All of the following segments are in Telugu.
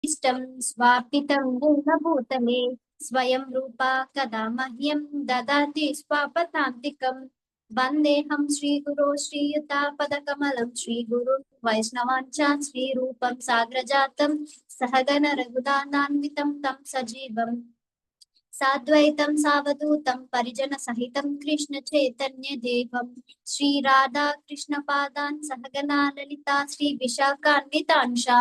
इष्टं स्वापितं गुणभूतले स्वयं रूपा कदा मह्यं ददाति स्वापदान्तिकम् वन्देऽहं श्रीगुरो श्रीयुतापदकमलं श्रीगुरुं वैष्णवाञ्च श्रीरूपं साग्रजातं सहगण रघुदानान्वितं तं सजीवम् साद्वैतं सावधूतं परिजनसहितं कृष्ण चैतन्य देवं श्रीराधा कृष्णपादान् सहगना ललिता श्रीविशाखान्वितांशा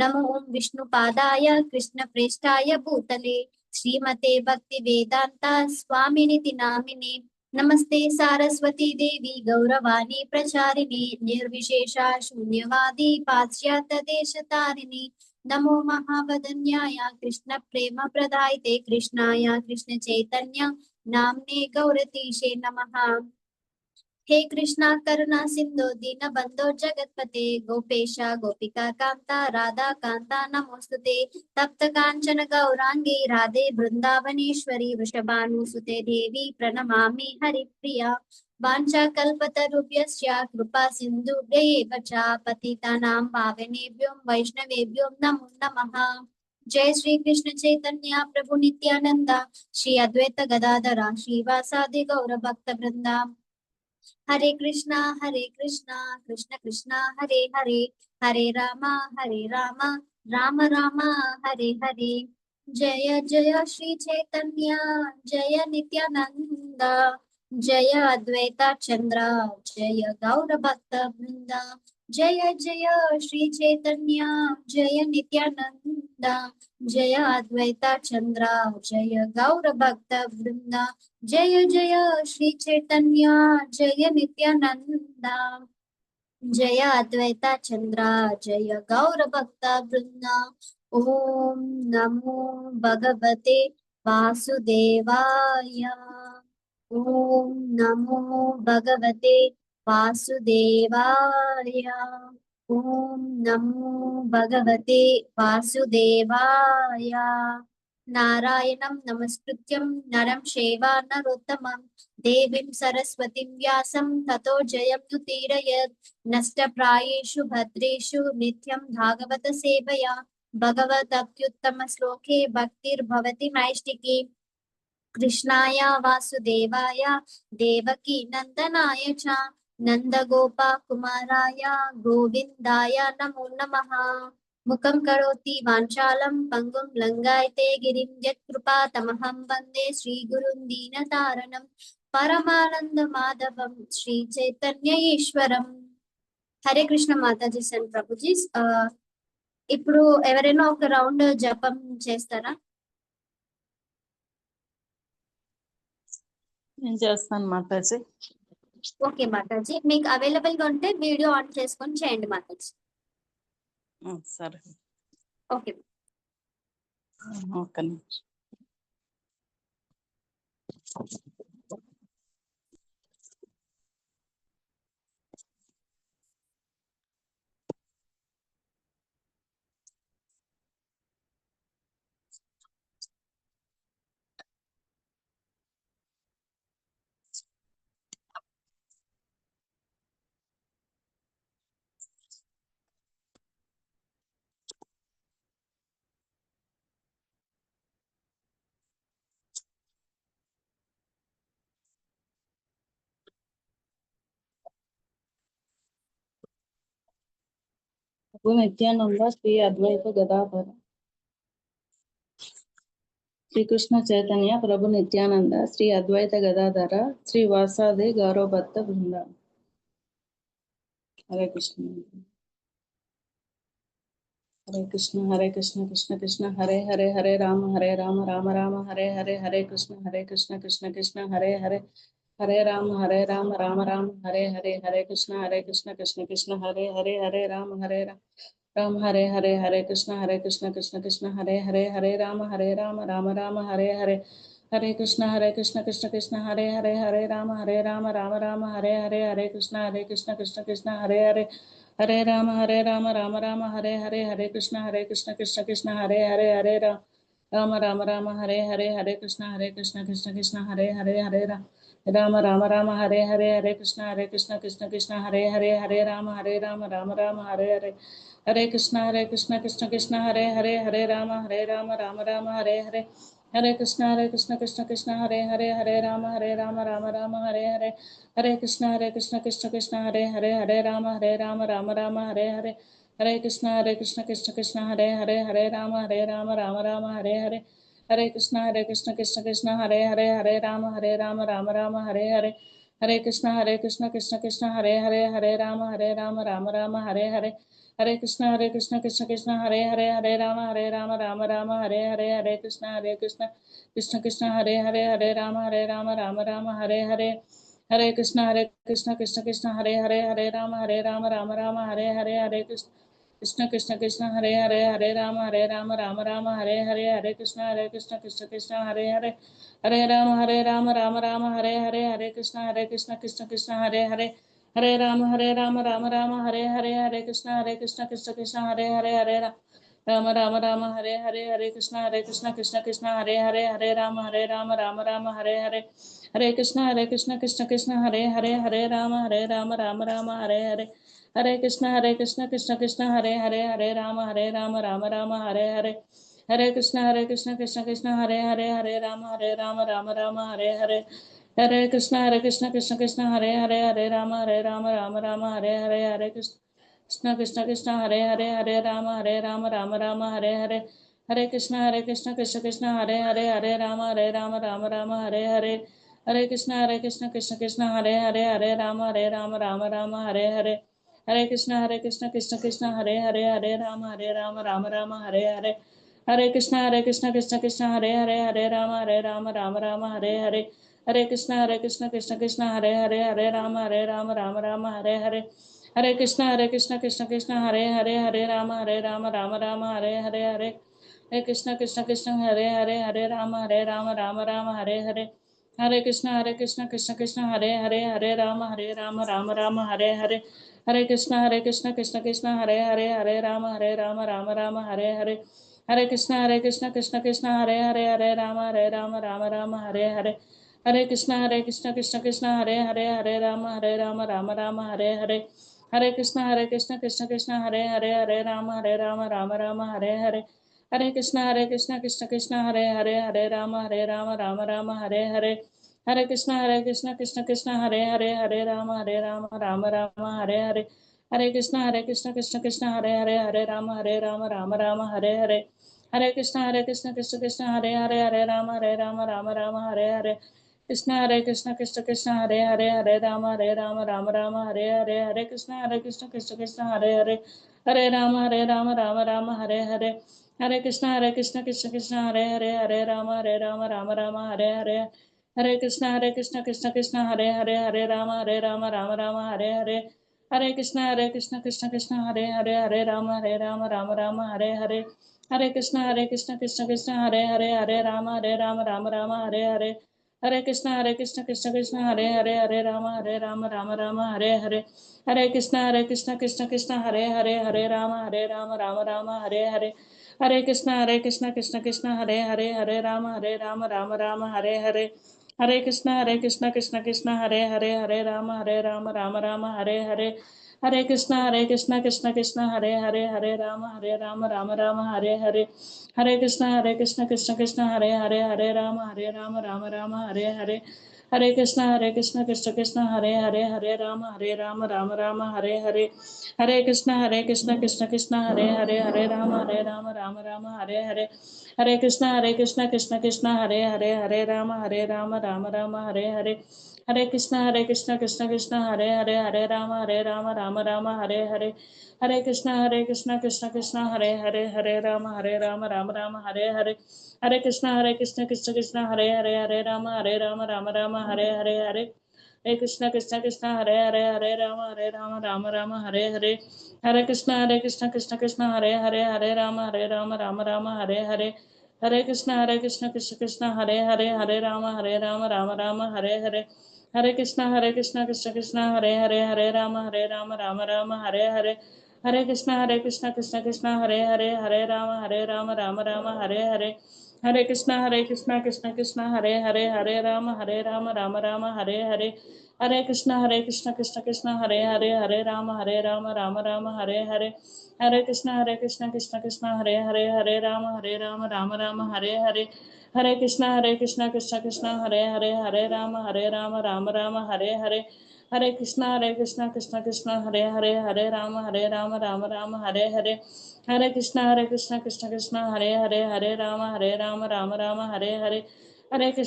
नमो विष्णुपादाय कृष्णप्रेष्ठाय भूतले श्रीमते भक्तिवेदान्ता स्वामिनिति नामिने नमस्ते सारस्वती देवी गौरवाणी प्रचारिणे निर्विशेषा शून्यवादी पाश्चात्यदेशतारिणे नमो महावदन्याय कृष्ण प्रेम प्रदायते कृष्णाय कृष्ण चैतन्य नाम्ने गौरतीशे नमः हे कृष्णा करुणा सिंधु दीन बंधो जगतपते गोपेश गोपिका कांता राधा कांता नमोस्तुते तप्त कांचन गौरांगी राधे वृंदावनेश्वरी वृषभानुसुते देवी प्रणमामि हरिप्रिया वाञ्छाकल्पतरुभ्यश्च कृपा सिन्धुभ्यैव च पतितानां पावनेभ्यो वैष्णवेभ्यो नमो नमः जय श्री कृष्ण चैतन्य प्रभु नित्यानंद श्री अद्वैत गदाधर श्रीवासादि गौर भक्त वृंदा हरे कृष्णा कृष्ण कृष्णा हरे हरे हरे राम राम राम हरे हरे जय जय श्री चैतन्य जय नित्यानंद जय अद्वैता चंद्र जय गौर भक्त वृंद जय जय श्री चैतन्य जय नित्यानंद जय अद्वैता चंद्र जय गौर भक्त वृंद जय जय श्री चैतन्य जय नित्यानंद जय अद्वैता चंद्र जय गौर भक्त वृंद ओम नमो भगवते वासुदेवाय ओम नमो भगवते वासुदेवाय ओम नमो भगवते वासुदेवाय नारायणं नमस्कृत्यं नरं चैव नरोत्तमं देवीं सरस्वतीं व्यासं ततो जयमुदीरयेत् नष्टप्रायेषु भद्रेषु नित्यं भागवत सेवया भगवदत्युत्तमश्लोके भक्तिर्भवति नैष्टिकी कृष्णाय वासुदेवाय देवकी नंदनाय च नन्दगोपकुमाराय गोविन्दाय नमो नमः मुखं करोति वाञ्छालं पङ्गुं लङ्घयते गिरिं यत्कृपातमहं वन्दे श्रीगुरुं दीनतारणं परमानन्दमाधवं श्रीचैतन्य ఈశ్వరం హరే కృష్ణ మాతాజీ అండ్ ప్రభుజీ ఇప్పుడు ఎవరైనా ఒక రౌండ్ జపం చేస్తారా నేను చేస్తాను మాతాజీ. ఓకే మాతాజీ మీకు అవైలబుల్ గా ఉంటే వీడియో ఆన్ చేసుకొని చేయండి మాతాజీ సరే ఓకే ఒక్క నిమిషం. నిత్యానంద శ్రీ అద్వైత గదాధర శ్రీకృష్ణ చైతన్య ప్రభు నిత్యానంద శ్రీ అద్వైత గదాధర శ్రీ వాసాది గౌరవభక్త బృంద. హరే కృష్ణ హరే కృష్ణ కృష్ణ కృష్ణ హరే హరే హరే రామ రామ రామ హరే హరే హరే కృష్ణ కృష్ణ కృష్ణ హరే హరే హరే రామ రామ రామ హరే హరే హరే కృష్ణ కృష్ణ కృష్ణ హరే హరే హరే రామ రామ హరే కృష్ణ కృష్ణ కృష్ణ హరే హరే హరే రామ రామ రామ హరే హరే హరే కృష్ణ కృష్ణ హరే హరే హరే రామ రామ రామ హరే హరే హరే కృష్ణ కృష్ణ కృష్ణ హరే హరే హరే రామ రామ రామ హరే హరే హరే కృష్ణ కృష్ణ కృష్ణ హరే హరే హరే రామ राम राम राम हरे हरे, हरे कृष्ण कृष्ण कृष्ण हरे हरे, हरे राम राम राम राम हरे हरे, हरे कृष्ण कृष्ण कृष्ण हरे हरे, हरे राम राम राम हरे हरे, हरे कृष्ण कृष्ण कृष्ण हरे हरे, हरे राम राम राम हरे हरे, हरे कृष्ण कृष्ण कृष्ण हरे हरे, हरे राम राम राम हरे हरे, हरे कृष्ण कृष्ण कृष्ण हरे हरे, हरे राम राम हरे हरे, हरे कृष्ण कृष्ण कृष्ण हरे हरे, हरे राम राम हरे हरे, हरे कृष्ण कृष्ण कृष्ण हरे हरे, हरे राम राम राम हरे हरे, हरे कृष्ण कृष्ण कृष्ण हरे हरे, हरे राम राम राम हरे हरे, हरे कृष्ण कृष्ण कृष्ण हरे हरे, हरे राम राम हरे हरे, हरे कृष्ण कृष्ण कृष्ण हरे हरे, हरे राम राम हरे हरे, हरे कृष्ण कृष्ण कृष्ण हरे हरे, हरे राम राम हरे हरे, हरे कृष्ण कृष्ण कृष्ण हरे हरे, हरे राम राम हरे हरे, हरे कृष्ण कृष्ण कृष्ण हरे हरे, हरे राम राम हरे हरे, हरे कृष्ण कृष्ण कृष्ण हरे हरे, हरे राम राम हरे हरे, हरे कृष्ण कृष्ण कृष्ण हरे हरे, हरे राम हरे हरे, हरे कृष्ण कृष्ण कृष्ण हरे हरे, हरे राम राम हरे हरे, हरे कृष्ण कृष्ण कृष्ण हरे हरे, हरे राम राम हरे हरे, हरे कृष्ण कृष्ण कृष्ण हरे हरे, हरे राम राम हरे हरे, हरे कृष्ण कृष्ण कृष्ण हरे हरे, हरे राम राम हरे हरे, हरे कृष्ण कृष्ण कृष्ण हरे हरे, हरे राम हरे हरे, हरे कृष्ण कृष्ण कृष्ण हरे हरे, हरे राम राम हरे हरे, हरे कृष्ण कृष्ण कृष्ण हरे हरे, हरे राम राम हरे हरे, हरे कृष्ण कृष्ण कृष्ण हरे हरे, हरे राम राम हरे हरे, हरे कृष्ण कृष्ण कृष्ण हरे हरे, हरे राम राम हरे हरे, हरे कृष्ण कृष्ण कृष्ण हरे हरे, हरे राम राम हरे हरे, हरे कृष्ण कृष्ण कृष्ण हरे हरे, हरे राम राम हरे हरे, हरे कृष्ण कृष्ण कृष्ण हरे हरे, हरे राम राम हरे हरे, हरे कृष्ण कृष्ण हरे हरे, हरे राम राम हरे हरे, हरे कृष्ण कृष्ण हरे हरे, हरे राम राम हरे हरे, हरे कृष्ण कृष्ण हरे हरे, हरे राम राम हरे हरे, हरे कृष्ण कृष्ण हरे हरे, हरे राम राम हरे हरे, हरे कृष्ण कृष्ण हरे हरे, हरे राम राम हरे हरे, हरे कृष्ण कृष्ण हरे हरे, हरे राम राम हरे हरे, हरे कृष्ण कृष्ण हरे हरे, हरे राम हरे हरे, हरे कृष्ण कृष्ण हरे हरे, हरे राम राम हरे हरे, हरे कृष्ण कृष्ण हरे हरे, हरे राम राम हरे हरे, हरे कृष्ण कृष्ण हरे हरे, हरे राम हरे हरे, कृष्ण कृष्ण हरे हरे, हरे राम राम हरे हरे, हरे कृष्ण कृष्ण हरे हरे, हरे राम हरे हरे, हरे कृष्ण कृष्ण हरे हरे, हरे राम हरे हरे, हरे कृष्ण कृष्ण हरे हरे, हरे राम हरे हरे, हरे कृष्ण कृष्ण हरे हरे, हरे राम हरे हरे, हरे कृष्ण कृष्ण हरे हरे, हरे राम हरे हरे, हरे कृष्ण कृष्ण हरे हरे, हरे राम हरे हरे, हरे कृष्ण कृष्ण हरे हरे, हरे राम हरे हरे, हरे कृष्ण कृष्ण हरे हरे, हरे राम हरे हरे, हरे कृष्ण कृष्ण हरे हरे, हरे राम हरे हरे, हरे कृष्ण कृष्ण हरे हरे, हरे राम हरे हरे, हरे कृष्ण कृष्ण हरे हरे, हरे राम हरे हरे, हरे कृष्ण कृष्ण हरे हरे, हरे राम हरे हरे, हरे कृष्ण कृष्ण हरे हरे, हरे राम हरे हरे, हरे कृष्ण कृष्ण हरे हरे, हरे राम हरे हरे, हरे कृष्ण कृष्ण हरे हरे, हरे राम हरे हरे, हरे कृष्ण कृष्ण हरे हरे, हरे राम हरे हरे, हरे कृष्ण हरे हरे, हरे राम हरे हरे, हरे कृष्ण हरे हरे, हरे राम हरे हरे, हरे कृष्ण हरे हरे, हरे राम हरे हरे, हरे कृष्ण हरे हरे, हरे राम हरे हरे, हरे कृष्ण हरे हरे, हरे राम हरे हरे, हरे कृष्ण कृष्ण हरे हरे, हरे राम राम हरे हरे, हरे कृष्णा कृष्ण कृष्ण हरे हरे, हरे राम राम राम हरे हरे, हरे कृष्णा कृष्ण कृष्ण हरे हरे, हरे राम राम राम हरे हरे, हरे कृष्णा कृष्ण कृष्ण हरे हरे, हरे राम राम राम हरे हरे, हरे कृष्णा कृष्ण कृष्ण हरे हरे, हरे राम राम राम हरे हरे, हरे कृष्णा कृष्ण कृष्ण हरे हरे, हरे राम राम राम हरे हरे, हरे कृष्णा कृष्ण कृष्ण हरे हरे, हरे राम राम राम हरे हरे,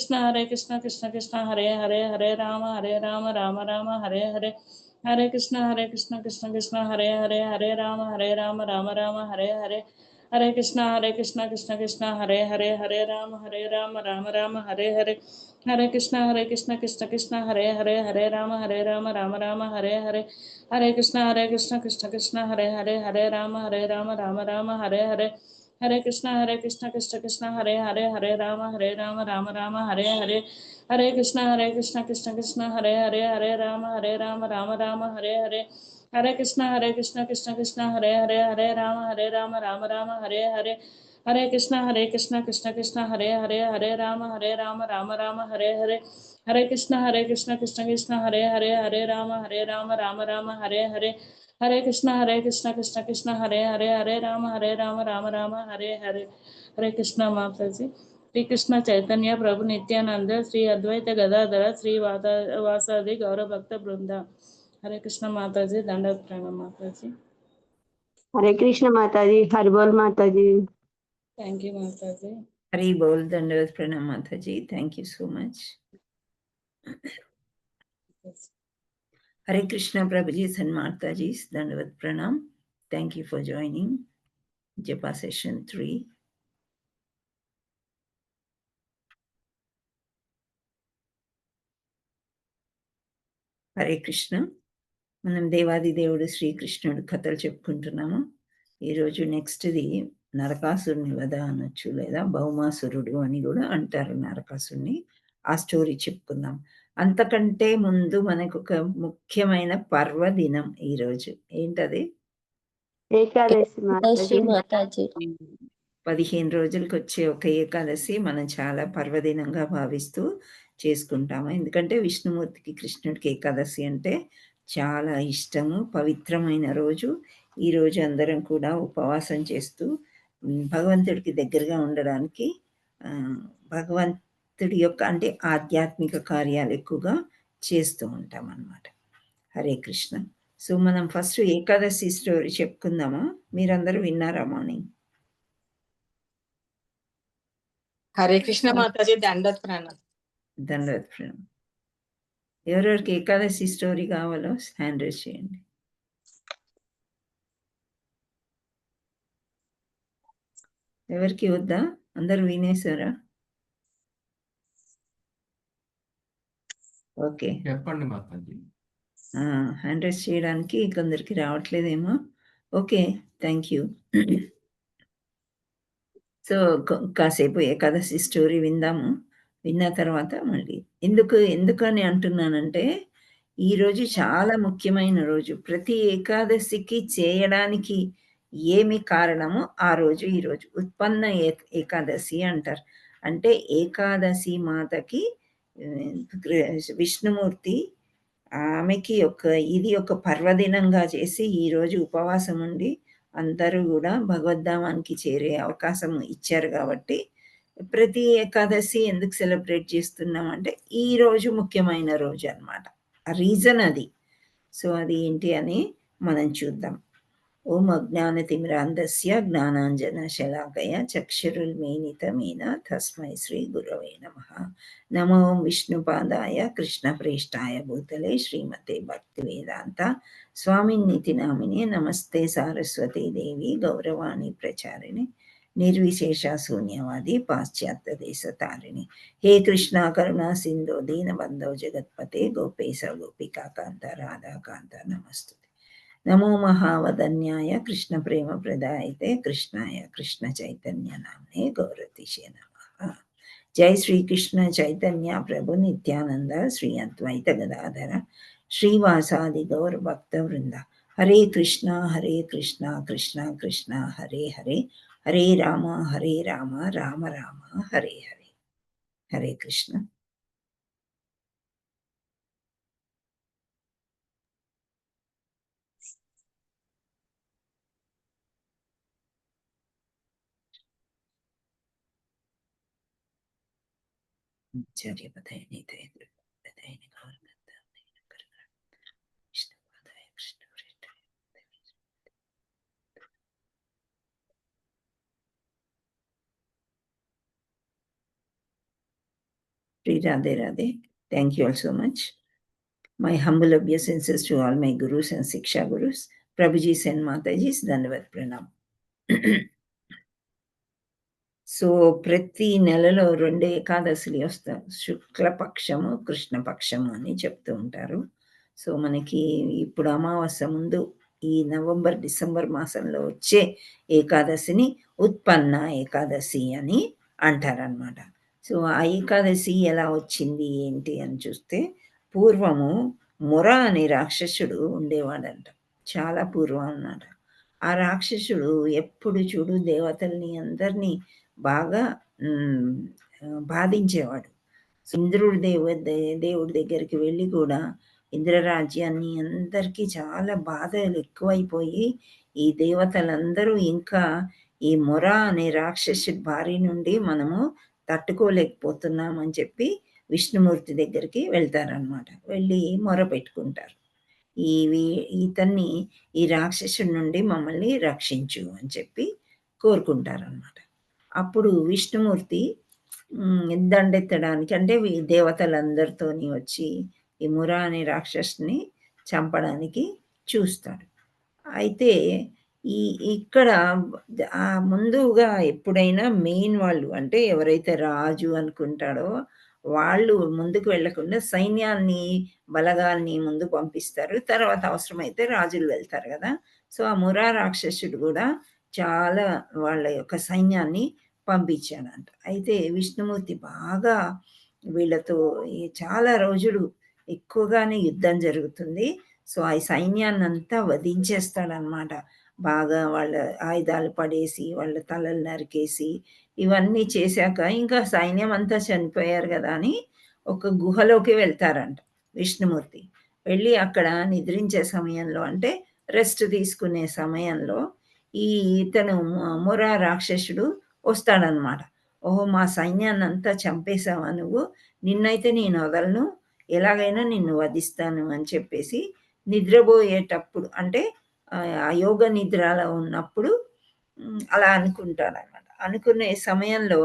हरे कृष्णा कृष्ण कृष्ण हरे हरे, हरे राम राम राम हरे हरे, हरे कृष्णा कृष्ण कृष्ण हरे हरे, हरे राम राम राम हरे हरे, हरे कृष्णा कृष्ण कृष्ण हरे हरे, हरे राम राम राम हरे हरे, हरे कृष्णा कृष्ण कृष्ण हरे हरे, हरे राम राम राम हरे हरे, हरे कृष्णा कृष्ण कृष्ण हरे हरे, हरे राम राम राम हरे हरे, हरे कृष्णा कृष्ण कृष्ण हरे हरे, हरे राम राम राम हरे हरे, हरे कृष्णा कृष्ण कृष्ण हरे हरे, हरे राम राम राम हरे हरे, हरे कृष्णा कृष्ण कृष्ण हरे हरे, हरे राम राम राम हरे हरे, हरे कृष्णा कृष्ण कृष्ण हरे हरे, हरे राम राम राम हरे हरे, हरे कृष्णा कृष्ण कृष्ण हरे हरे, हरे राम राम राम हरे हरे, हरे कृष्णा कृष्ण कृष्ण हरे हरे, हरे राम राम राम हरे हरे, हरे कृष्णा माता जी। श्री कृष्ण चैतन्य प्रभु नित्यानंद श्री अद्वैत गदाधर श्री वासादि गौर भक्त वृंदा। हरे कृष्ण माता जी, दंडवत प्रणाम माता जी। हरे कृष्ण माता जी, हर बोल माता जी। थैंक यू माता जी। हरि बोल, दंडवत प्रणाम माता जी, थैंक यू सो मच। हरे कृष्ण प्रभु जी, सन माता जी, दंडवत प्रणाम, थैंक यू फॉर ज्वाइनिंग जपा सेशन 3। హరే కృష్ణ. మనం దేవాది దేవుడు శ్రీకృష్ణుడు కథలు చెప్పుకుంటున్నాము. ఈరోజు నెక్స్ట్ది నరకాసురుని వధ అనొచ్చు, లేదా భౌమాసురుడు అని కూడా అంటారు నరకాసురుని. ఆ స్టోరీ చెప్పుకుందాం. అంతకంటే ముందు మనకు ఒక ముఖ్యమైన పర్వదినం ఈరోజు. ఏంటది? ఏకాదశి మాతాజీ. మాతాజీ 15 రోజులకు వచ్చే ఒక ఏకాదశి మనం చాలా పర్వదినంగా భావిస్తూ చేసుకుంటాము. ఎందుకంటే విష్ణుమూర్తికి కృష్ణుడికి ఏకాదశి అంటే చాలా ఇష్టము, పవిత్రమైన రోజు. ఈరోజు అందరం కూడా ఉపవాసం చేస్తూ భగవంతుడికి దగ్గరగా ఉండడానికి భగవంతుడి యొక్క అంటే ఆధ్యాత్మిక కార్యాలు ఎక్కువగా చేస్తూ ఉంటాం అన్నమాట. హరే కృష్ణ. సో మనం ఫస్ట్ ఏకాదశి స్టోరీ చెప్పుకుందామా? మీరందరూ విన్నారా మార్నింగ్? హరే కృష్ణ మాతాజీ, దండవత్ ప్రణామం. దండవత్ ప్రణామం. ఎవరెవరికి ఏకాదశి స్టోరీ కావాలో హ్యాండ్ రైజ్ చేయండి. ఎవరికి వద్దా? అందరూ వినేశారా? ఓకే, చెప్పండి మాతాజీ. హ్యాండ్ రైజ్ చేయడానికి కొందరికి రావట్లేదేమో. Okay, thank you. సో కాసేపు ఏకాదశి స్టోరీ విందాము. విన్న తర్వాత మళ్ళీ ఎందుకని అంటున్నానంటే ఈరోజు చాలా ముఖ్యమైన రోజు. ప్రతి ఏకాదశికి చేయడానికి ఏమి కారణమో ఆ రోజు ఈరోజు ఉత్పన్న ఏకాదశి అంటారు. అంటే ఏకాదశి మాతకి విష్ణుమూర్తి ఆమెకి ఇది ఒక పర్వదినంగా చేసి ఈరోజు ఉపవాసం ఉండి అందరూ కూడా భగవద్ధామానికి చేరే అవకాశం ఇచ్చారు. కాబట్టి ప్రతి ఏకాదశి ఎందుకు సెలబ్రేట్ చేస్తున్నాం అంటే ఈ రోజు ముఖ్యమైన రోజు అన్నమాట. ఆ రీజన్ అది. సో అది ఏంటి అని మనం చూద్దాం. ఓం అజ్ఞానతిమిరాంధస్య జ్ఞానాంజనశలాకయ చక్షురున్మీలితమేన తస్మై శ్రీ గురవే నమః. నమో విష్ణుపాదాయ కృష్ణప్రేష్ఠాయ భూతలే శ్రీమతే భక్తివేదాంత స్వామిన్నితి నామినే నమస్తే సారస్వతీ దేవి గౌరవాణి ప్రచారిణి నిర్విశేష శూన్యవాది పాశ్చాత్య దేశ తారిణి. హే కృష్ణ కరుణా సింధో దీనబంధో జగత్పతే గోపేశ గోపికా కాంత రాధాకాంత నమస్తుతే. నమో మహావదన్యాయ కృష్ణ ప్రేమ ప్రదాయతే కృష్ణాయ కృష్ణ చైతన్య నామ్నే గౌరతిషే నమః. జై శ్రీకృష్ణ చైతన్య ప్రభు నిత్యానంద శ్రీ అద్వైత గదాధర శ్రీవాసాది గౌర భక్త వృంద. హరే కృష్ణ కృష్ణ కృష్ణ హరే హరే, హరే రామ రామ రామ హరే హరే. హరే కృష్ణ. ఆచార్య పదాయ నీతయ పదాయ Radhe Radhe. Thank you all so much. My humble obeisances to all my gurus and Siksha gurus, Prabhuji's and Mataji's, Dandavat Pranam. So ప్రతి నెలలో 2 ఏకాదశులు వస్తాయి. శుక్లపక్షము, కృష్ణపక్షము అని చెప్తూ ఉంటారు. సో మనకి ఇప్పుడు అమావాస్య ముందు ఈ నవంబర్, డిసెంబర్ మాసంలో వచ్చే ఏకాదశిని ఉత్పన్న ఏకాదశి అని అంటారనమాట. సో ఆ ఏకాదశి ఎలా వచ్చింది ఏంటి అని చూస్తే, పూర్వము మొర అనే రాక్షసుడు ఉండేవాడంట. చాలా పూర్వం అన్నమాట. ఆ రాక్షసుడు ఎప్పుడు చూడు దేవతల్ని అందరినీ బాగా బాధించేవాడు. ఇంద్రుడి దేవుడి దగ్గరికి వెళ్ళి కూడా ఇంద్రరాజ్యాన్ని అందరికీ చాలా బాధలు ఎక్కువైపోయి ఈ దేవతలందరూ ఇంకా ఈ మొర అనే రాక్షసుడి బారి నుండి మనము తట్టుకోలేకపోతున్నామని చెప్పి విష్ణుమూర్తి దగ్గరికి వెళ్తారనమాట. వెళ్ళి మొర పెట్టుకుంటారు, ఇతన్ని ఈ రాక్షసుడి నుండి మమ్మల్ని రక్షించు అని చెప్పి కోరుకుంటారనమాట. అప్పుడు విష్ణుమూర్తి దండెత్తడానికి, అంటే దేవతలందరితోని వచ్చి ఈ ముర అనే రాక్షసుని చంపడానికి చూస్తాడు. అయితే ఇక్కడ ముందుగా ఎప్పుడైనా మెయిన్ వాళ్ళు, అంటే ఎవరైతే రాజు అనుకుంటాడో వాళ్ళు ముందుకు వెళ్లకుండా సైన్యాన్ని, బలగాల్ని ముందు పంపిస్తారు. తర్వాత అవసరమైతే రాజులు వెళ్తారు కదా. సో ఆ మురా రాక్షసుడు కూడా చాలా వాళ్ళ యొక్క సైన్యాన్ని పంపించాడంట. అయితే విష్ణుమూర్తి బాగా వీళ్ళతో చాలా రోజులు ఎక్కువగానే యుద్ధం జరుగుతుంది. సో ఆ సైన్యాన్ని అంతా వధించేస్తాడనమాట. బాగా వాళ్ళ ఆయుధాలు పడేసి, వాళ్ళ తలలు నరికేసి, ఇవన్నీ చేశాక ఇంకా సైన్యం అంతా చనిపోయారు కదా అని ఒక గుహలోకి వెళ్తారంట విష్ణుమూర్తి. వెళ్ళి అక్కడ నిద్రించే సమయంలో, అంటే రెస్ట్ తీసుకునే సమయంలో ఇతను మొర రాక్షసుడు వస్తాడనమాట. ఓహో, మా సైన్యాన్ని అంతా చంపేశావా నువ్వు, నిన్నైతే నేను వదలను, ఎలాగైనా నిన్ను వధిస్తాను అని చెప్పేసి నిద్రపోయేటప్పుడు, అంటే ఆ యోగ నిద్రలో ఉన్నప్పుడు అలా అనుకుంటాడనమాట. అనుకునే సమయంలో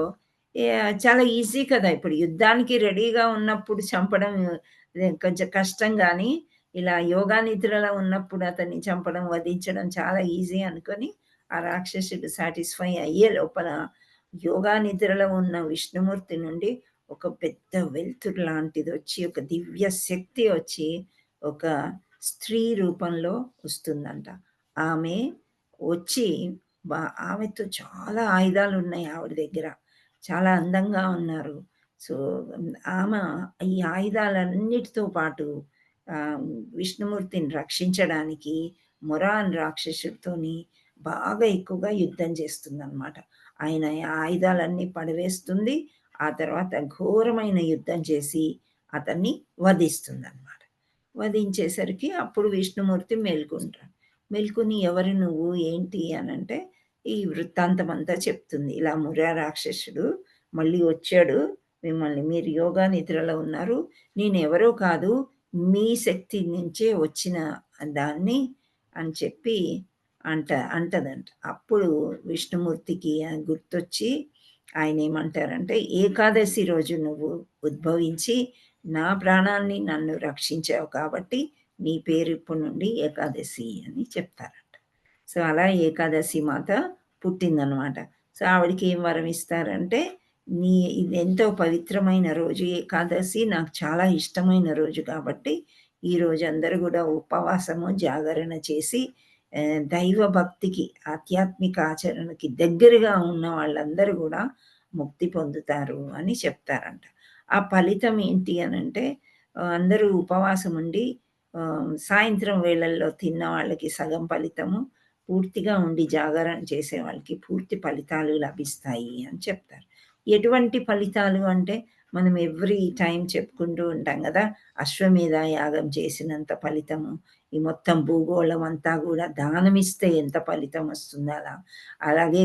చాలా ఈజీ కదా, ఇప్పుడు యుద్ధానికి రెడీగా ఉన్నప్పుడు చంపడం కొంచెం కష్టం, కానీ ఇలా యోగా నిద్రలో ఉన్నప్పుడు అతన్ని చంపడం, వధించడం చాలా ఈజీ అనుకొని ఆ రాక్షసుడు సాటిస్ఫై అయ్యే లోపల యోగా నిద్రలో ఉన్న విష్ణుమూర్తి నుండి ఒక పెద్ద వెలుతురు లాంటిది వచ్చి, ఒక దివ్య శక్తి వచ్చి ఒక స్త్రీ రూపంలో వస్తుందంట. ఆమె వచ్చి ఆమెతో చాలా ఆయుధాలు ఉన్నాయి ఆవిడ దగ్గర, చాలా అందంగా ఉన్నారు. సో ఆమె ఈ ఆయుధాలన్నిటితో పాటు విష్ణుమూర్తిని రక్షించడానికి మొరాన్ రాక్షసుడితోని బాగా ఎక్కువగా యుద్ధం చేస్తుందన్నమాట. ఆయన ఆయుధాలన్నీ పడవేస్తుంది. ఆ తర్వాత ఘోరమైన యుద్ధం చేసి అతన్ని వధిస్తుందన్నమాట. వధించేసరికి అప్పుడు విష్ణుమూర్తి మేల్కొంటాడు. మేల్కొని ఎవరు నువ్వు ఏంటి అని అంటే ఈ వృత్తాంతం అంతా చెప్తుంది. ఇలా మురా రాక్షసుడు మళ్ళీ వచ్చాడు, మిమ్మల్ని, మీరు యోగా నిద్రలో ఉన్నారు, నేను ఎవరో కాదు, మీ శక్తి నుంచే వచ్చిన దాన్ని అని చెప్పి అంటదంట. అప్పుడు విష్ణుమూర్తికి గుర్తొచ్చి ఆయన ఏమంటారంటే, ఏకాదశి రోజు నువ్వు ఉద్భవించి నా ప్రాణాన్ని, నన్ను రక్షించావు కాబట్టి నీ పేరు ఇప్పటి నుండి ఏకాదశి అని చెప్తారంట. సో అలా ఏకాదశి మాత పుట్టిందనమాట. సో ఆవిడకి ఏం వరం ఇస్తారంటే, ఇది ఎంతో పవిత్రమైన రోజు ఏకాదశి, నాకు చాలా ఇష్టమైన రోజు కాబట్టి ఈరోజు అందరూ కూడా ఉపవాసము, జాగరణ చేసి దైవ భక్తికి, ఆధ్యాత్మిక ఆచరణకి దగ్గరగా ఉన్న వాళ్ళందరూ కూడా ముక్తి పొందుతారు అని చెప్తారంట. ఆ ఫలితం ఏంటి అని అంటే, అందరూ ఉపవాసం ఉండి సాయంత్రం వేళల్లో తిన్న వాళ్ళకి సగం ఫలితము, పూర్తిగా ఉండి జాగరణ చేసే వాళ్ళకి పూర్తి ఫలితాలు లభిస్తాయి అని చెప్తారు. ఎటువంటి ఫలితాలు అంటే మనం ఎవ్రీ టైం చెప్పుకుంటూ ఉంటాం కదా, అశ్వమేధ యాగం చేసినంత ఫలితము, ఈ మొత్తం భూగోళం అంతా కూడా దానమిస్తే ఎంత ఫలితం వస్తుందో అలాగే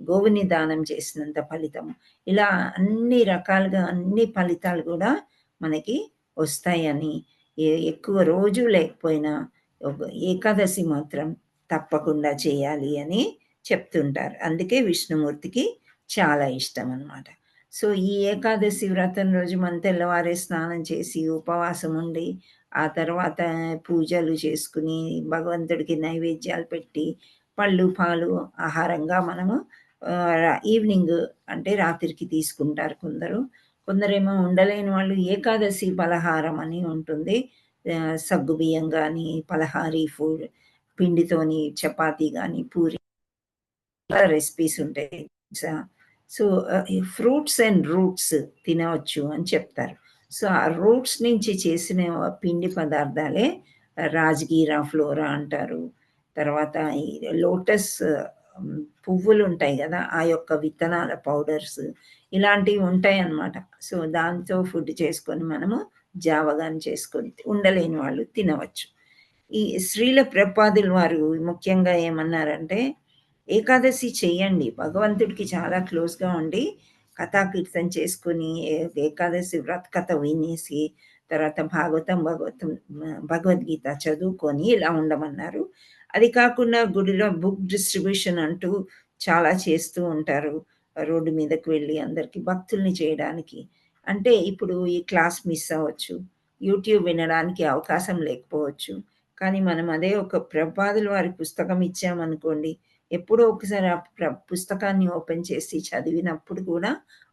గోవుని దానం చేసినంత ఫలితము, ఇలా అన్ని రకాలుగా అన్ని ఫలితాలు కూడా మనకి వస్తాయని, ఎక్కువ రోజు లేకపోయినా ఏకాదశి మాత్రం తప్పకుండా చేయాలి అని చెప్తుంటారు. అందుకే విష్ణుమూర్తికి చాలా ఇష్టం అన్నమాట. సో ఈ ఏకాదశి వ్రతం రోజు మనం తెల్లవారే స్నానం చేసి ఉపవాసం ఉండి ఆ తర్వాత పూజలు చేసుకుని భగవంతుడికి నైవేద్యాలు పెట్టి పళ్ళు పాలు ఆహారంగా మనము ఈవినింగ్ అంటే రాత్రికి తీసుకుంటారు. కొందరేమో ఉండలేని వాళ్ళు ఏకాదశి పలహారం అని ఉంటుంది. సగ్గు బియ్యం కానీ పలహారీ ఫుడ్ పిండితోని చపాతీ కానీ పూరి రెసిపీస్ ఉంటాయి. సో ఫ్రూట్స్ అండ్ రూట్స్ తినవచ్చు అని చెప్తారు. సో ఆ రూట్స్ నుంచి చేసిన పిండి పదార్థాలే రాజగీరా ఫ్లోరా అంటారు. తర్వాత ఈ లోటస్ పువ్వులు ఉంటాయి కదా, ఆ యొక్క విత్తనాల పౌడర్స్ ఇలాంటివి ఉంటాయి అన్నమాట. సో దాంతో ఫుడ్ చేసుకొని మనము జావగాని చేసుకొని ఉండలేని వాళ్ళు తినవచ్చు. ఈ శ్రీల ప్రభుపాదుల వారు ముఖ్యంగా ఏమన్నారంటే, ఏకాదశి చెయ్యండి, భగవంతుడికి చాలా క్లోజ్గా ఉండి కథాకీర్తన చేసుకుని ఏకాదశి వ్రత కథ వినేసి తర్వాత భగవద్గీత చదువుకొని ఇలా ఉండమన్నారు. అది కాకుండా గుడిలో బుక్ డిస్ట్రిబ్యూషన్ అంటూ చాలా చేస్తూ ఉంటారు, రోడ్డు మీదకి వెళ్ళి అందరికీ భక్తుల్ని చేయడానికి. అంటే ఇప్పుడు ఈ క్లాస్ మిస్ అవ్వచ్చు, యూట్యూబ్ వినడానికి అవకాశం లేకపోవచ్చు, కానీ మనం అదే ఒక ప్రభుపాదుల వారి పుస్తకం ఇచ్చామనుకోండి, ఎప్పుడో ఒకసారి ఆ పుస్తకాన్ని ఓపెన్ చేసి చదివినప్పుడు కూడా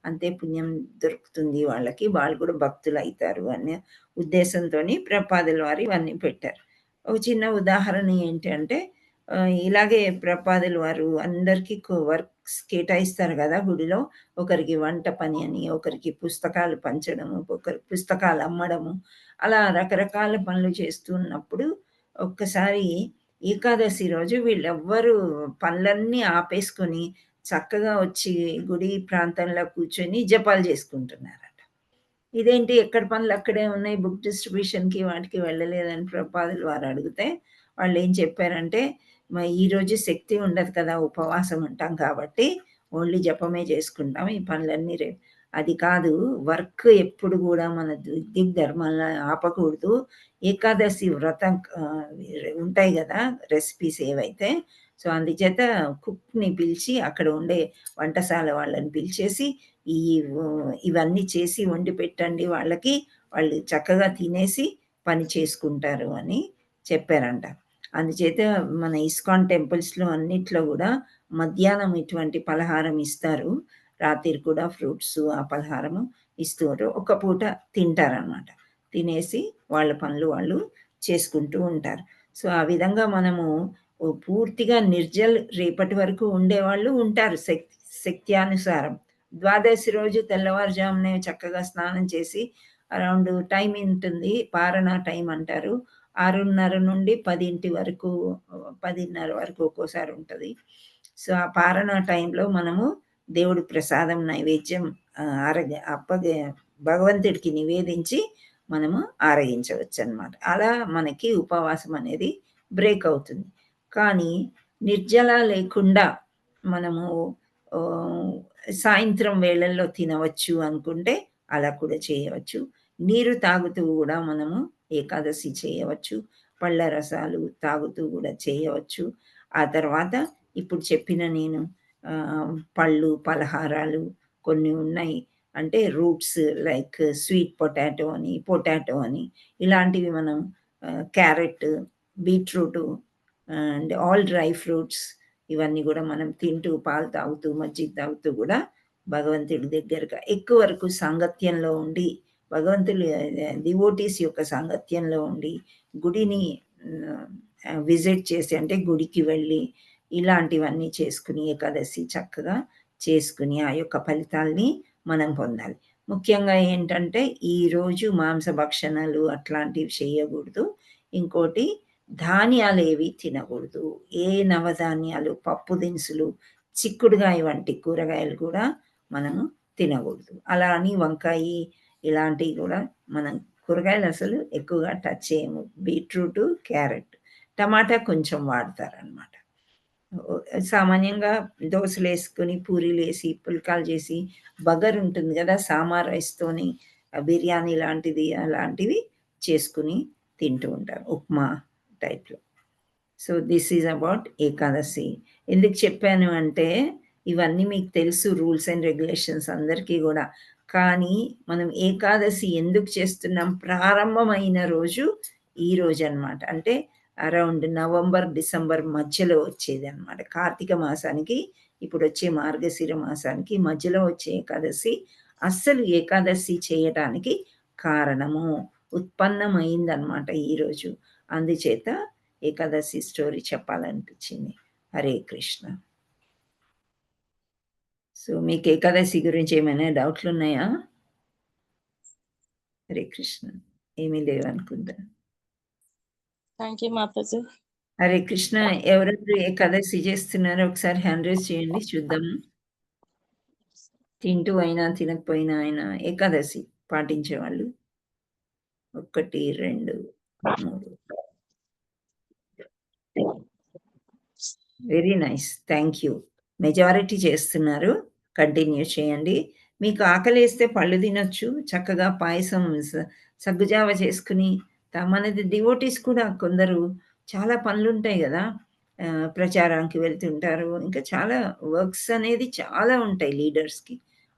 అంతే పుణ్యం దొరుకుతుంది వాళ్ళకి, వాళ్ళు కూడా భక్తులు అవుతారు అనే ఉద్దేశంతో ప్రభుపాదుల వారు ఇవన్నీ పెట్టారు. ఒక చిన్న ఉదాహరణ ఏంటంటే, ఇలాగే ప్రభుపాదుల వారు అందరికీ వర్క్స్ కేటాయిస్తారు కదా గుడిలో, ఒకరికి వంట పని అని, ఒకరికి పుస్తకాలు పంచడము, ఒకరికి పుస్తకాలు అమ్మడము, అలా రకరకాల పనులు చేస్తున్నప్పుడు ఒక్కసారి ఏకాదశి రోజు వీళ్ళెవ్వరూ పనులన్నీ ఆపేసుకొని చక్కగా వచ్చి గుడి ప్రాంతంలో కూర్చొని జపాలు చేసుకుంటున్నారట. ఇదేంటి ఎక్కడ పనులు అక్కడే ఉన్నాయి, బుక్ డిస్ట్రిబ్యూషన్కి వాటికి వెళ్ళలేదని ప్రభుపాదుల వారు అడిగితే వాళ్ళు ఏం చెప్పారంటే, ఈరోజు శక్తి ఉండదు కదా, ఉపవాసం ఉంటాం కాబట్టి ఓన్లీ జపమే చేసుకుంటాం, ఈ పనులన్నీ రేపు. అది కాదు, వర్క్ ఎప్పుడు కూడా మన ధర్మాలను ఆపకూడదు. ఏకాదశి వ్రతం ఉంటాయి కదా రెసిపీస్ ఏవైతే, సో అందుచేత కుక్ని పిలిచి అక్కడ ఉండే వంటశాల వాళ్ళని పిలిచేసి ఇవన్నీ చేసి వండి పెట్టండి వాళ్ళకి, వాళ్ళు చక్కగా తినేసి పని చేసుకుంటారు అని చెప్పారంట. అందుచేత మన ఇస్కాన్ టెంపుల్స్లో అన్నిట్లో కూడా మధ్యాహ్నం ఇటువంటి పలహారం ఇస్తారు, రాత్రి కూడా ఫ్రూట్స్ ఆ పలహారము ఇస్తారు, ఒక పూట తింటారనమాట. తినేసి వాళ్ళ పనులు వాళ్ళు చేసుకుంటూ ఉంటారు. సో ఆ విధంగా మనము పూర్తిగా రేపటి వరకు ఉండేవాళ్ళు ఉంటారు శక్త్యానుసారం. ద్వాదశి రోజు తెల్లవారుజామునే చక్కగా స్నానం చేసి అరౌండ్ టైం ఉంటుంది, పారణ టైం అంటారు, 6:30 నుండి 10 వరకు, 10:30 వరకు ఒక్కోసారి ఉంటుంది. సో ఆ పారణ టైంలో మనము దేవుడి ప్రసాదం నైవేద్యం భగవంతుడికి నివేదించి మనము ఆరగించవచ్చు అన్నమాట. అలా మనకి ఉపవాసం అనేది బ్రేక్ అవుతుంది. కానీ నిర్జల లేకుండా మనము సాయంత్రం వేళల్లో తినవచ్చు అనుకుంటే అలా కూడా చేయవచ్చు. నీరు తాగుతూ కూడా మనము ఏకాదశి చేయవచ్చు, పళ్ళ రసాలు తాగుతూ కూడా చేయవచ్చు. ఆ తర్వాత ఇప్పుడు చెప్పిన నేను పళ్ళు పలహారాలు కొన్ని ఉన్నాయి, అంటే రూట్స్ లైక్ స్వీట్ పొటాటో అని ఇలాంటివి మనం carrot, beetroot and all dry fruits ఇవన్నీ కూడా మనం తింటూ పాలు తాగుతూ మజ్జిగ తాగుతూ కూడా భగవంతుడి దగ్గరగా ఎక్కువ వరకు సాంగత్యంలో ఉండి, భగవంతుడి డివోటీస్ యొక్క సాంగత్యంలో ఉండి గుడిని విజిట్ చేసి, అంటే గుడికి వెళ్ళి ఇలాంటివన్నీ చేసుకుని ఏకాదశి చక్కగా చేసుకుని ఆ యొక్క ఫలితాల్ని మనం పొందాలి. ముఖ్యంగా ఏంటంటే ఈరోజు మాంసభక్షణలు అట్లాంటివి చేయకూడదు. ఇంకోటి ధాన్యాలు ఏవి తినకూడదు. ఏ నవధాన్యాలు, పప్పు దినుసులు, చిక్కుడుగాయ వంటి కూరగాయలు కూడా మనము తినకూడదు. అలా అని వంకాయ ఇలాంటివి కూడా మనం కూరగాయలు అసలు ఎక్కువగా టచ్ చేయము. బీట్రూట్, క్యారెట్, టమాటా కొంచెం వాడతారనమాట. సామాన్యంగా దోశలు వేసుకొని పూరీలు వేసి పుల్కాలు చేసి బగర్ ఉంటుంది కదా, సాంబార్ రైస్తోని బిర్యానీ లాంటిది అలాంటివి చేసుకుని తింటూ ఉంటారు, ఉప్మా టైప్లో. So this is about Ekadashi. ఎందుకు చెప్పాను అంటే ఇవన్నీ మీకు తెలుసు, రూల్స్ అండ్ రెగ్యులేషన్స్ అందరికీ కూడా. కానీ మనం ఏకాదశి ఎందుకు చేస్తున్నాం, ప్రారంభమైన రోజు ఈ రోజు అనమాట. అంటే అరౌండ్ నవంబర్ డిసెంబర్ మధ్యలో వచ్చేది అనమాట. కార్తీక మాసానికి ఇప్పుడు వచ్చే మార్గశిర మాసానికి మధ్యలో వచ్చే ఏకాదశి అస్సలు ఏకాదశి చేయటానికి కారణము ఉత్పన్నమైందనమాట ఈరోజు. అందుచేత ఏకాదశి స్టోరీ చెప్పాలనిపించింది. హరే కృష్ణ. సో మీకు ఏకాదశి గురించి ఏమైనా డౌట్లు ఉన్నాయా? హరే కృష్ణ. ఏమీ లేవు అనుకుంటా. Thank you Mataji. హరే కృష్ణ. ఎవరెవరు ఏకాదశి చేస్తున్నారో ఒకసారి హ్యాండ్ రైజ్ చేయండి చూద్దాము. తింటూ అయినా తినకపోయినా అయినా ఏకాదశి పాటించేవాళ్ళు 1 2 3. Very nice, thank you. Majority చేస్తున్నారు, కంటిన్యూ చేయండి. మీకు ఆకలేస్తే పళ్ళు తినొచ్చు, చక్కగా పాయసం సగ్గుజావ చేసుకుని. మనది డివోటీస్ కూడా కొందరు చాలా పనులు ఉంటాయి కదా, ప్రచారానికి వెళ్తుంటారు, ఇంకా చాలా వర్క్స్ అనేది చాలా ఉంటాయి లీడర్స్కి.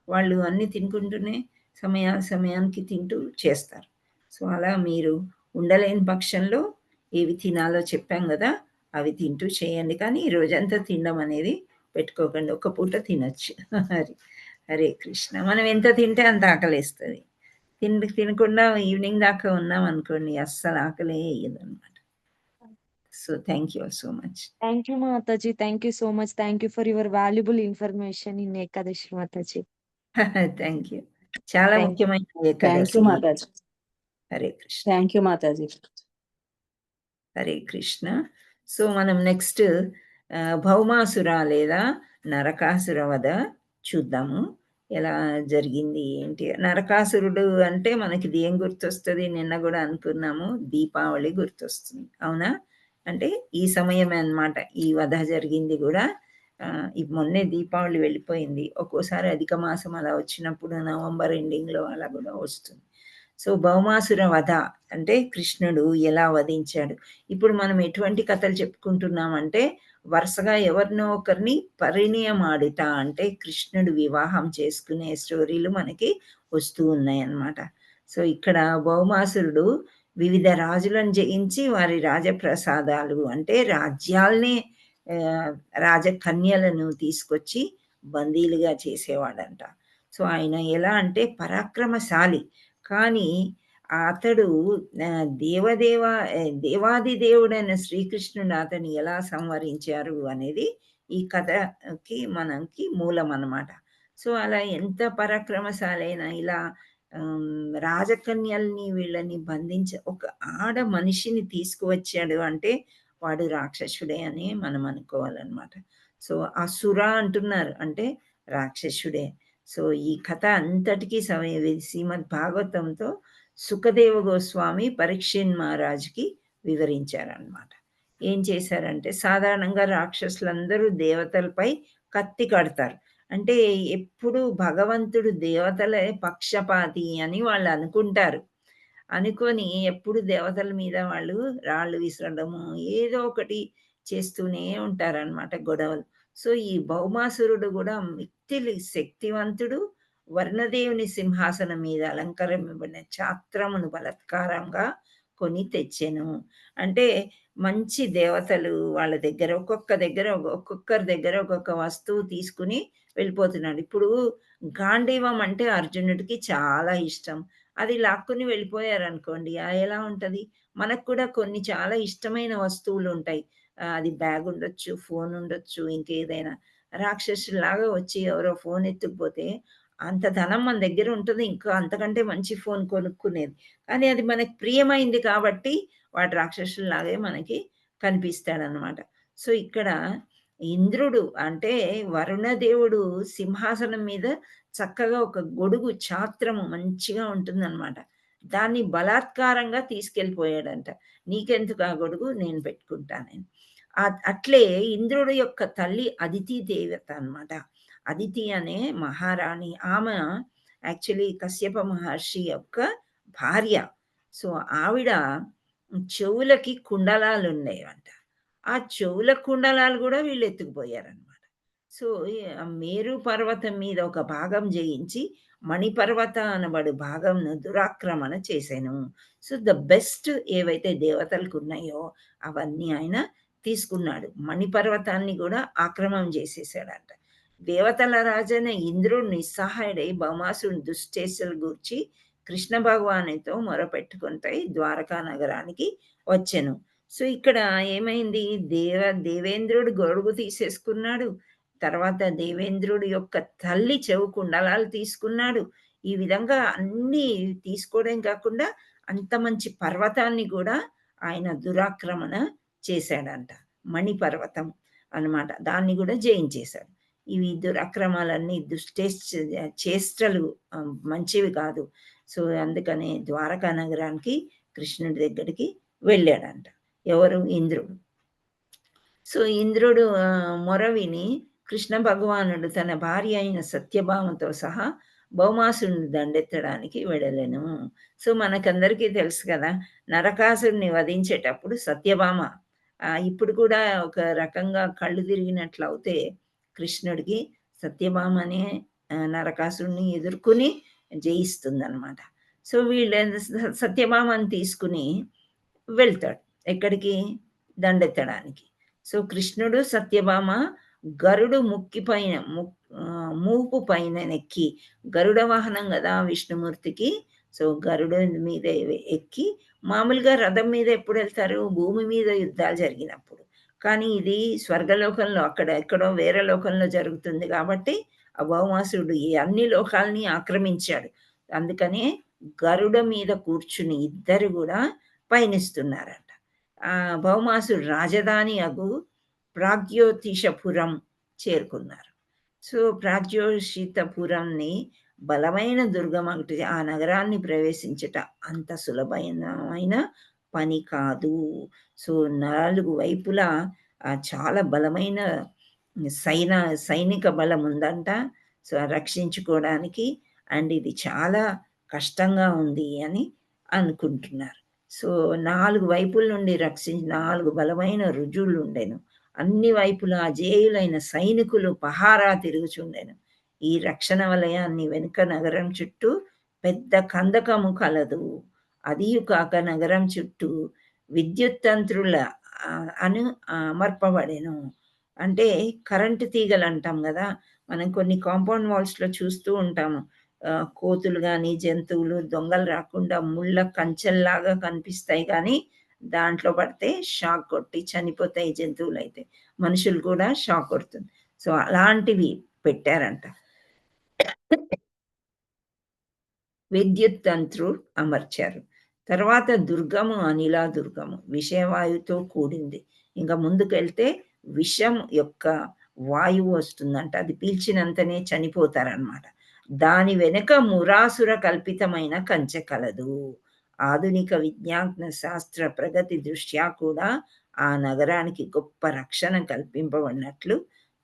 వాళ్ళు అన్నీ తినుకుంటూనే సమయానికి తింటూ చేస్తారు. సో అలా మీరు ఉండలేని పక్షంలో ఏవి తినాలో చెప్పాం కదా, అవి తింటూ చేయండి. కానీ ఈ రోజంతా తినడం అనేది పెట్టుకోకండి, ఒక్క పూట తినొచ్చు. హరే కృష్ణ. మనం ఎంత తింటే అంత ఆకలేస్తుంది. తినకుండా ఈవినింగ్ దాకా ఉన్నాం అనుకోండి, అస్సలు ఆకలే వేయదు అనమాట. So thank you so much. Thank you, Mataji. Thank you so much. Thank you for your valuable information in Ekadashi, Mataji. Thank you. చాలా Thank you. ముఖ్యమైన thank Ekadashi. You Mataji. Hare Krishna. Thank you Mataji. Hare Krishna. So మనం నెక్స్ట్ భౌమాసుర లేదా నరకాసుర వధ చూద్దాము, ఎలా జరిగింది ఏంటి. నరకాసురుడు అంటే మనకి ఏం గుర్తొస్తుంది, నిన్న కూడా అనుకున్నాము, దీపావళి గుర్తొస్తుంది, అవునా? అంటే ఈ సమయమే అన్నమాట ఈ వధ జరిగింది కూడా. మొన్నే దీపావళి వెళ్ళిపోయింది, ఒక్కోసారి అధిక మాసం అలా వచ్చినప్పుడు నవంబర్ ఎండింగ్లో అలా కూడా వస్తుంది. సో భౌమాసుర వధ అంటే కృష్ణుడు ఎలా వధించాడు. ఇప్పుడు మనం ఎటువంటి కథలు చెప్పుకుంటున్నామంటే వరుసగా ఎవరినో ఒకరిని పరిణయమాడుట అంటే కృష్ణుడు వివాహం చేసుకునే స్టోరీలు మనకి వస్తూ ఉన్నాయి అన్నమాట. సో ఇక్కడ భౌమాసురుడు వివిధ రాజులను జయించి వారి రాజప్రసాదాలు అంటే రాజ్యాల్నే రాజకన్యలను తీసుకొచ్చి బందీలుగా చేసేవాడంట. సో ఆయన ఎలా అంటే పరాక్రమశాలి, కానీ అతడు దేవాది దేవుడైన శ్రీకృష్ణుడు అతన్ని ఎలా సంహరించారు అనేది ఈ కథకి మనకి మూలం అన్నమాట. సో అలా ఎంత పరాక్రమశాలైన ఇలా రాజకన్యల్ని వీళ్ళని ఒక ఆడ మనిషిని తీసుకువచ్చాడు అంటే వాడు రాక్షసుడే అని మనం అనుకోవాలన్నమాట. సో అసుర అంటున్నారు అంటే రాక్షసుడే. సో ఈ కథ అంతటికీ శ్రీమద్ భాగవతంతో సుఖదేవ గోస్వామి పరీక్షిత్ మహారాజుకి వివరించారనమాట. ఏం చేశారంటే సాధారణంగా రాక్షసులందరూ దేవతలపై కత్తి కడతారు, అంటే ఎప్పుడు భగవంతుడు దేవతలే పక్షపాతి అని వాళ్ళు అనుకుంటారు. అనుకొని ఎప్పుడు దేవతల మీద వాళ్ళు రాళ్ళు విసరడము ఏదో ఒకటి చేస్తూనే ఉంటారనమాట, గొడవలు. సో ఈ భౌమాసురుడు కూడా మిక్కిలి శక్తివంతుడు, వర్ణదేవుని సింహాసనం మీద అలంకరింపబడిన ఛాత్రమును బలాత్కారంగా కొని తెచ్చెను. అంటే మంచి దేవతలు వాళ్ళ దగ్గర ఒక్కొక్కరి దగ్గర ఒక్కొక్క వస్తువు తీసుకుని వెళ్ళిపోతున్నాడు. ఇప్పుడు గాంధీవం అంటే అర్జునుడికి చాలా ఇష్టం, అది లాక్కుని వెళ్ళిపోయారు అనుకోండి, ఎలా ఉంటది? మనకు కూడా కొన్ని చాలా ఇష్టమైన వస్తువులు ఉంటాయి, అది బ్యాగ్ ఉండొచ్చు, ఫోన్ ఉండొచ్చు, ఇంకేదైనా. రాక్షసులాగా వచ్చి ఎవరో ఫోన్ ఎత్తుకుపోతే అంత ధనం మన దగ్గర ఉంటుంది, ఇంకా అంతకంటే మంచి ఫోన్ కొనుక్కునేది. కానీ అది మనకు ప్రియమైంది కాబట్టి వాడు రాక్షసులాగే మనకి కనిపిస్తాడనమాట. సో ఇక్కడ ఇంద్రుడు అంటే వరుణదేవుడు సింహాసనం మీద చక్కగా ఒక గొడుగు ఛాత్రము మంచిగా ఉంటుందన్నమాట. దాన్ని బలాత్కారంగా తీసుకెళ్ళిపోయాడంట. నీకెందుకు ఆ గొడుగు, నేను పెట్టుకుంటానని. అట్లే ఇంద్రుడి యొక్క తల్లి అదితి దేవత అన్నమాట. అదితి అనే మహారాణి. ఆమె యాక్చువల్లీ కశ్యప మహర్షి యొక్క భార్య. సో ఆవిడ చెవులకి కుండలాలు ఉండేవంట. ఆ చెవుల కుండలాలు కూడా వీళ్ళు ఎత్తుకుపోయారనమాట. సో మేరు పర్వతం మీద ఒక భాగం జయించి మణిపర్వత అనబడు భాగంను దురాక్రమణ చేశాను. సో ద బెస్ట్ ఏవైతే దేవతలకు ఉన్నాయో అవన్నీ ఆయన తీసుకున్నాడు. మణిపర్వతాన్ని కూడా ఆక్రమణం చేసేసాడంట. దేవతల రాజైన ఇంద్రుడు నిస్సహాయుడై భౌమాసుని దుశ్చేష్టలు గూర్చి కృష్ణ భగవానుతో మొరపెట్టుకుంటాయి ద్వారకా నగరానికి వచ్చెను. సో ఇక్కడ ఏమైంది, దేవేంద్రుడు గొడుగు తీసేసుకున్నాడు. తర్వాత దేవేంద్రుడి యొక్క తల్లి చెవు కుండలాలు తీసుకున్నాడు. ఈ విధంగా అన్ని తీసుకోవడం కాకుండా అంత మంచి పర్వతాన్ని కూడా ఆయన దురాక్రమణ చేశాడంట. మణిపర్వతం అన్నమాట, దాన్ని కూడా జయించేశాడు. ఇవి దురక్రమాలన్నీ చేష్టలు మంచివి కాదు. సో అందుకనే ద్వారకా నగరానికి కృష్ణుడి దగ్గరికి వెళ్ళాడంట. ఎవరు? ఇంద్రుడు. సో ఇంద్రుడు మొర విని కృష్ణ భగవానుడు తన భార్య అయిన సత్యభామతో సహా భౌమాసురుని దండెత్తడానికి వెడలెను. సో మనకందరికీ తెలుసు కదా, నరకాసురుని వధించేటప్పుడు సత్యభామ ఇప్పుడు కూడా ఒక రకంగా కళ్ళు తిరిగినట్లు అవుతే కృష్ణుడికి సత్యభామ అనే నరకాసురుని ఎదుర్కొని జయిస్తుందన్నమాట. సో వీళ్ళ సత్యభామని తీసుకుని వెళ్తాడు ఎక్కడికి? దండెత్తడానికి. సో కృష్ణుడు సత్యభామ గరుడు ముక్కి పైన మూపు పైన ఎక్కి, గరుడ వాహనం కదా విష్ణుమూర్తికి. సో గరుడు మీద ఎక్కి, మామూలుగా రథం మీద ఎప్పుడు వెళ్తారు? భూమి మీద యుద్ధాలు జరిగినప్పుడు. కానీ ఇది స్వర్గలోకంలో, అక్కడ ఎక్కడో వేరే లోకంలో జరుగుతుంది కాబట్టి ఆ భౌమాసురుడు ఈ అన్ని లోకాలని ఆక్రమించాడు. అందుకనే గరుడ మీద కూర్చుని ఇద్దరు కూడా పయనిస్తున్నారంట. ఆ భౌమాసుడు రాజధాని అగు ప్రాగ్యోతిషపురం చేరుకున్నారు. సో ప్రాగ్యోషితపురంని బలమైన దుర్గం ఒకటి, ఆ నగరాన్ని ప్రవేశించట అంత సులభమైన పని కాదు. సో 4 వైపులా చాలా బలమైన సైనిక బలం ఉందంట. సో రక్షించుకోవడానికి అండ్ ఇది చాలా కష్టంగా ఉంది అని అనుకుంటున్నారు. సో 4 వైపుల నుండి 4 బలమైన రుజువులు ఉండెను. అన్ని వైపులా అజేయులైన సైనికులు పహారా తిరుగుచుండెను. ఈ రక్షణ వలయాన్ని వెనుక నగరం చుట్టూ పెద్ద కందకము కలదు. అదియు కాక నగరం చుట్టూ విద్యుత్ తంత్రుల అమర్పబడెను. అంటే కరెంటు తీగలు అంటాం కదా, మనం కొన్ని కాంపౌండ్ వాల్స్లో చూస్తూ ఉంటాము. కోతులు కానీ జంతువులు దొంగలు రాకుండా ముళ్ళ కంచెల్లాగా కనిపిస్తాయి, కానీ దాంట్లో పడితే షాక్ కొట్టి చనిపోతాయి జంతువులు. అయితే మనుషులు కూడా షాక్ కొడుతుంది. సో అలాంటివి పెట్టారంట. విద్యుత్ తంత్రు అమర్చారు. తర్వాత దుర్గము అనిలా దుర్గము విషవాయువుతో కూడింది. ఇంకా ముందుకు వెళ్తే విషం యొక్క వాయువు వస్తుందంట, అది పీల్చినంతనే చనిపోతారనమాట. దాని వెనుక మురాసుర కల్పితమైన కంచె కలదు. ఆధునిక విజ్ఞాన శాస్త్ర ప్రగతి దృష్ట్యా కూడా ఆ నగరానికి గొప్ప రక్షణ కల్పింపబడినట్లు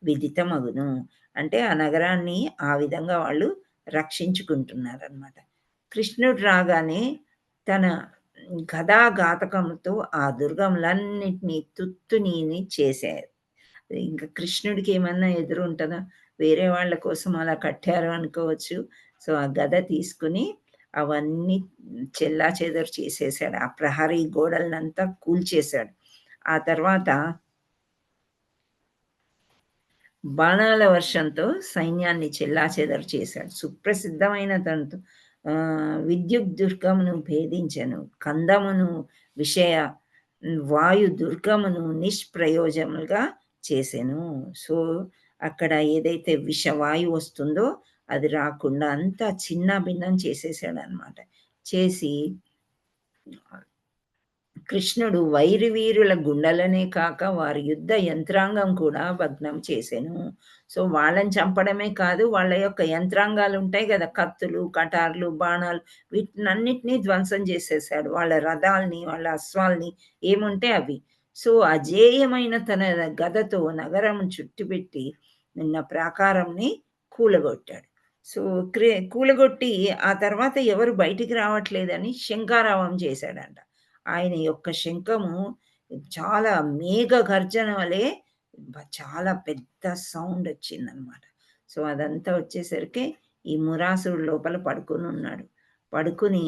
విదితమగును. అంటే ఆ నగరాన్ని ఆ విధంగా వాళ్ళు రక్షించుకుంటున్నారన్నమాట. కృష్ణుడు రాగానే తన గదాఘాతకంతో ఆ దుర్గములన్నిటినీ తుత్తునీని చేశారు. ఇంకా కృష్ణుడికి ఏమన్నా ఎదురు ఉంటుందా? వేరే వాళ్ళ కోసం అలా కట్టారు అనుకోవచ్చు. సో ఆ గద తీసుకుని అవన్నీ చెల్లా చెదరు చేసేసాడు. ఆ ప్రహరీ గోడలనంతా కూల్చేశాడు. ఆ తర్వాత బాణాల వర్షంతో సైన్యాన్ని చెల్లా చెదరు చేశాడు. సుప్రసిద్ధమైన తనతో విద్యుత్ దుర్గమును భేదించెను. కందమును విషయ వాయు దుర్గమును నిష్ప్రయోజములుగా చేసెను. సో అక్కడ ఏదైతే విషవాయు వస్తుందో అది రాకుండా అంతా చిన్న భిన్నం చేసేసాడు అనమాట. చేసి కృష్ణుడు వైరి వీరుల గుండెలనే కాక వారి యుద్ధ యంత్రాంగం కూడా భగ్నం చేసెను. సో వాళ్ళని చంపడమే కాదు, వాళ్ళ యొక్క యంత్రాంగాలు ఉంటాయి కదా, కత్తులు, కటార్లు, బాణాలు, వీటినన్నిటినీ ధ్వంసం చేసేసాడు. వాళ్ళ రథాల్ని, వాళ్ళ అశ్వాల్ని, ఏముంటే అవి. సో అజేయమైన తన గదతో నగరం చుట్టుపెట్టి నిన్న ప్రాకారంని కూలగొట్టాడు. సో కూలగొట్టి ఆ తర్వాత ఎవరు బయటికి రావట్లేదని శంఖారావం చేశాడంట. ఆయన యొక్క శంఖము చాలా మేఘ గర్జన వలె చాలా పెద్ద సౌండ్ వచ్చిందనమాట. సో అదంతా వచ్చేసరికి ఈ మురాసుడు లోపల పడుకొని ఉన్నాడు. పడుకుని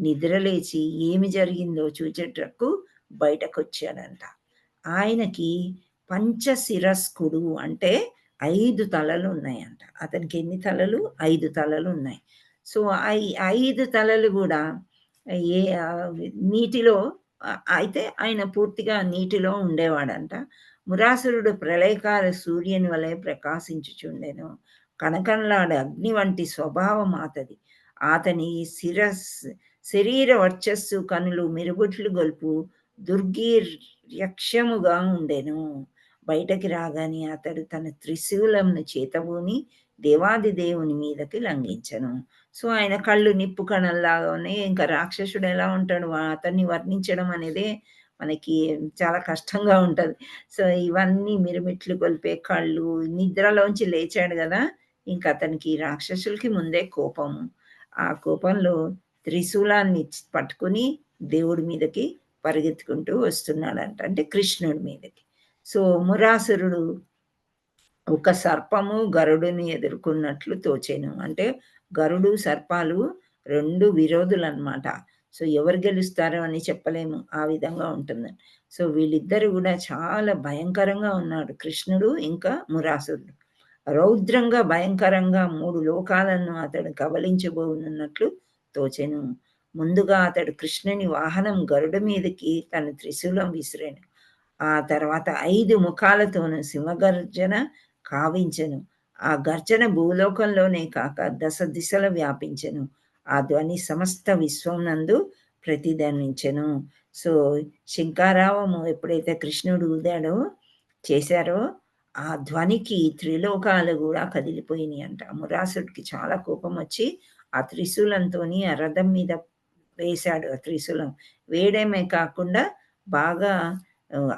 నిద్రలేచి ఏమి జరిగిందో చూచేటకు బయటకు వచ్చాడంట. ఆయనకి పంచశిరస్కుడు అంటే 5 తలలు ఉన్నాయంట. అతనికి ఎన్ని తలలు? 5 తలలు ఉన్నాయి. సో ఆ 5 తలలు కూడా నీటిలో అయితే ఆయన పూర్తిగా నీటిలో ఉండేవాడంట. మురాసురుడు ప్రళయకాల సూర్యుని వలె ప్రకాశించుచుండెను. కనకనలాడే అగ్ని వంటి స్వభావం అతది. అతని శరీర వర్చస్సు కనులు మిరుబుట్లు గొల్పు దుర్గీర్యక్షముగా ఉండెను. బయటకి రాగానే అతడు తన త్రిశూలంను చేతబూని దేవాది దేవుని మీదకి లంఘించను. సో ఆయన కళ్ళు నిప్పు కణంలాగా ఉన్నాయి. ఇంకా రాక్షసుడు ఎలా ఉంటాడు, అతన్ని వర్ణించడం అనేది మనకి చాలా కష్టంగా ఉంటుంది. సో ఇవన్నీ మిరుమిట్లు కొలిపే కళ్ళు, నిద్రలోంచి లేచాడు కదా, ఇంకా అతనికి రాక్షసులకి ముందే కోపము. ఆ కోపంలో త్రిశూలాన్ని పట్టుకుని దేవుడి మీదకి పరిగెత్తుకుంటూ వస్తున్నాడంట, అంటే కృష్ణుడి మీదకి. సో మురాసురుడు ఒక సర్పము గరుడుని ఎదుర్కొన్నట్లు తోచెను. అంటే గరుడు సర్పాలు 2 విరోధులు అనమాట. సో ఎవరు గెలుస్తారో అని చెప్పలేము, ఆ విధంగా ఉంటుంది. సో వీళ్ళిద్దరు కూడా చాలా భయంకరంగా ఉన్నాడు, కృష్ణుడు ఇంకా మురాసురుడు. రౌద్రంగా భయంకరంగా 3 లోకాలను అతడు కబలించబోనున్నట్లు తోచెను. ముందుగా అతడు కృష్ణుని వాహనం గరుడు మీదకి తన త్రిశూలం విసిరాను. ఆ తర్వాత 5 ముఖాలతోనూ సింహగర్జన కావించెను. ఆ గర్జన భూలోకంలోనే కాక దశ దిశల వ్యాపించెను. ఆ ధ్వని సమస్త విశ్వం నందు ప్రతిధ్వనించెను. సో శంఖారావము ఎప్పుడైతే కృష్ణుడు ఊదాడో చేశారో ఆ ధ్వనికి త్రిలోకాలు కూడా కదిలిపోయినాయి అంట. మురాసుడికి చాలా కోపం వచ్చి ఆ త్రిశూలంతో ఆ రథం మీద వేశాడు. ఆ త్రిశూలం వేయడమే కాకుండా బాగా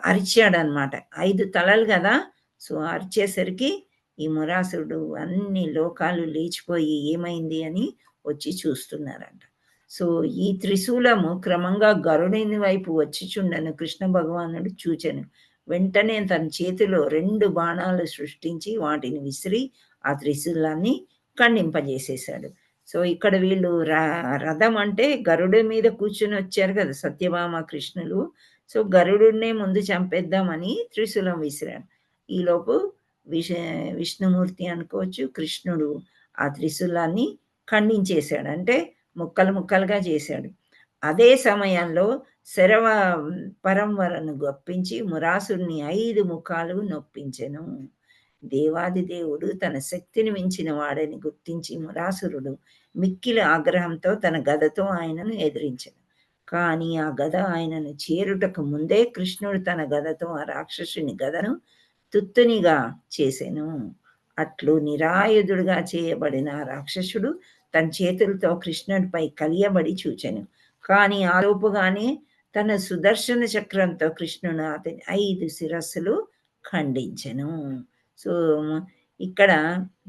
అరిచాడనమాట. 5 తలలు కదా, సో అరిచేసరికి ఈ మురాసుడు అన్ని లోకాలు లేచిపోయి ఏమైంది అని వచ్చి చూస్తున్నారంట. సో ఈ త్రిశూలము క్రమంగా గరుడిని వైపు వచ్చిచుండను కృష్ణ భగవానుడు చూచెను. వెంటనే తన చేతిలో 2 బాణాలు సృష్టించి వాటిని విసిరి ఆ త్రిశూలాన్ని ఖండింపజేసేశాడు. సో ఇక్కడ వీళ్ళు రథం అంటే గరుడు మీద కూర్చుని వచ్చారు కదా సత్యభామ కృష్ణులు. సో గరుడునే ముందు చంపేద్దామని త్రిశూలం విసిరాడు. ఈలోపు విష్ణుమూర్తి అనుకోవచ్చు, కృష్ణుడు ఆ త్రిశూలాన్ని ఖండించేశాడు, అంటే ముక్కలు ముక్కలుగా చేశాడు. అదే సమయంలో శరవ పరంవరను గొప్పించి మురాసుడిని 5 ముఖాలు నొప్పించెను. దేవాది దేవుడు తన శక్తిని మించిన వాడని గుర్తించి మురాసురుడు మిక్కిలి ఆగ్రహంతో తన గదతో ఆయనను ఎదిరించెను. కానీ ఆ గద ఆయనను చేరుటకు ముందే కృష్ణుడు తన గదతో ఆ రాక్షసుని గదను తుత్తునిగా చేసెను. అట్లు నిరాయుధుడుగా చేయబడిన ఆ రాక్షసుడు తన చేతులతో కృష్ణుడిపై కలియబడి చూచెను. కానీ ఆలోపుగానే తన సుదర్శన చక్రంతో కృష్ణుడు అతని 5 శిరస్సులు ఖండించెను. సో ఇక్కడ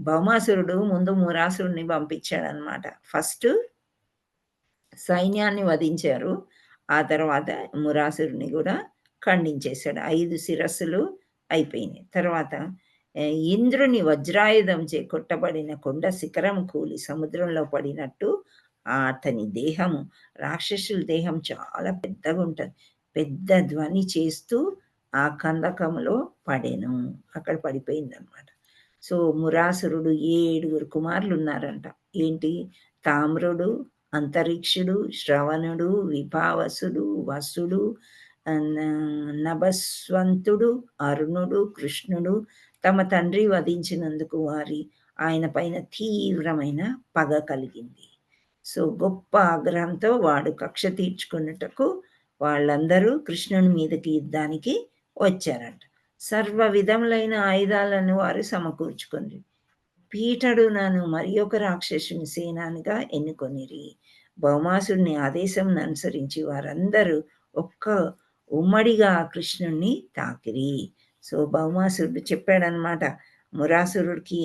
భౌమాసురుడు ముందు మురాసురుడిని పంపించాడనమాట. ఫస్ట్ సైన్యాన్ని వధించారు, ఆ తర్వాత మురాసురుని కూడా ఖండించేశాడు. 5 శిరస్సులు అయిపోయినాయి. తర్వాత ఇంద్రుని వజ్రాయుధం చే కొట్టబడిన కొండ శిఖరం కూలి సముద్రంలో పడినట్టు అతని దేహము, రాక్షసుల దేహం చాలా పెద్దగా ఉంటుంది, పెద్ద ధ్వని చేస్తూ ఆ కందకములో పడేను, అక్కడ పడిపోయింది అనమాట. సో మురాసురుడు 7 కుమారులు ఉన్నారంట. ఏంటి? తామ్రుడు, అంతరిక్షుడు, శ్రవణుడు, విభావసుడు, వసుడు, నభస్వంతుడు, అరుణుడు, కృష్ణుడు. తమ తండ్రి వధించినందుకు ఆయన పైన తీవ్రమైన పగ కలిగింది. సో గొప్ప ఆగ్రహంతో వాడు కక్ష తీర్చుకున్నటకు వాళ్ళందరూ కృష్ణుని మీదకి యుద్ధానికి వచ్చారంట. సర్వ విధములైన ఆయుధాలను వారు సమకూర్చుకుంది. పీటడు నన్ను మరి ఒక రాక్షసుని సేనానిగా ఎన్నుకొనిరి. భౌమాసుని ఆదేశం అనుసరించి వారందరూ ఒక్క ఉమ్మడిగా కృష్ణుణ్ణి తాకిరి. సో భౌమాసురుడు చెప్పాడనమాట, మురాసురుడికి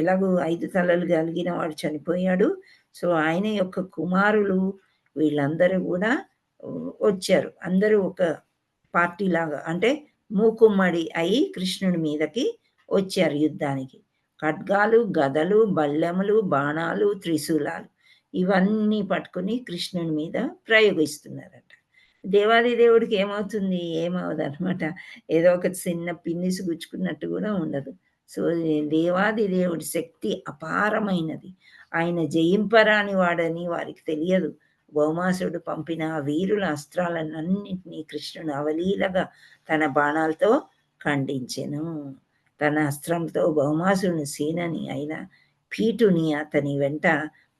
ఎలాగూ 5 తలలు కలిగిన వాడు చనిపోయాడు. సో ఆయన యొక్క కుమారులు వీళ్ళందరూ కూడా వచ్చారు. అందరూ ఒక పార్టీ లాగా, అంటే మూకుమ్మడి అయి కృష్ణుడి మీదకి వచ్చారు యుద్ధానికి. ఖడ్గాలు, గదలు, బల్లెములు, బాణాలు, త్రిశూలాలు ఇవన్నీ పట్టుకుని కృష్ణుని మీద ప్రయోగిస్తున్నారట. దేవాది దేవుడికి ఏమవుతుంది? ఏమవుదు అనమాట. ఏదో ఒక చిన్న పిన్నిసి గుచ్చుకున్నట్టు కూడా ఉండదు. సో దేవాది దేవుడి శక్తి అపారమైనది. ఆయన జయింపరాని వాడని వారికి తెలియదు. భౌమాసుడు పంపిన వీరుల అస్త్రాలన్నింటినీ కృష్ణుడు అవలీలగా తన బాణాలతో ఖండించెను. తన అస్త్రంతో భౌమాసుని సేనని అయిన పీటుని అతని వెంట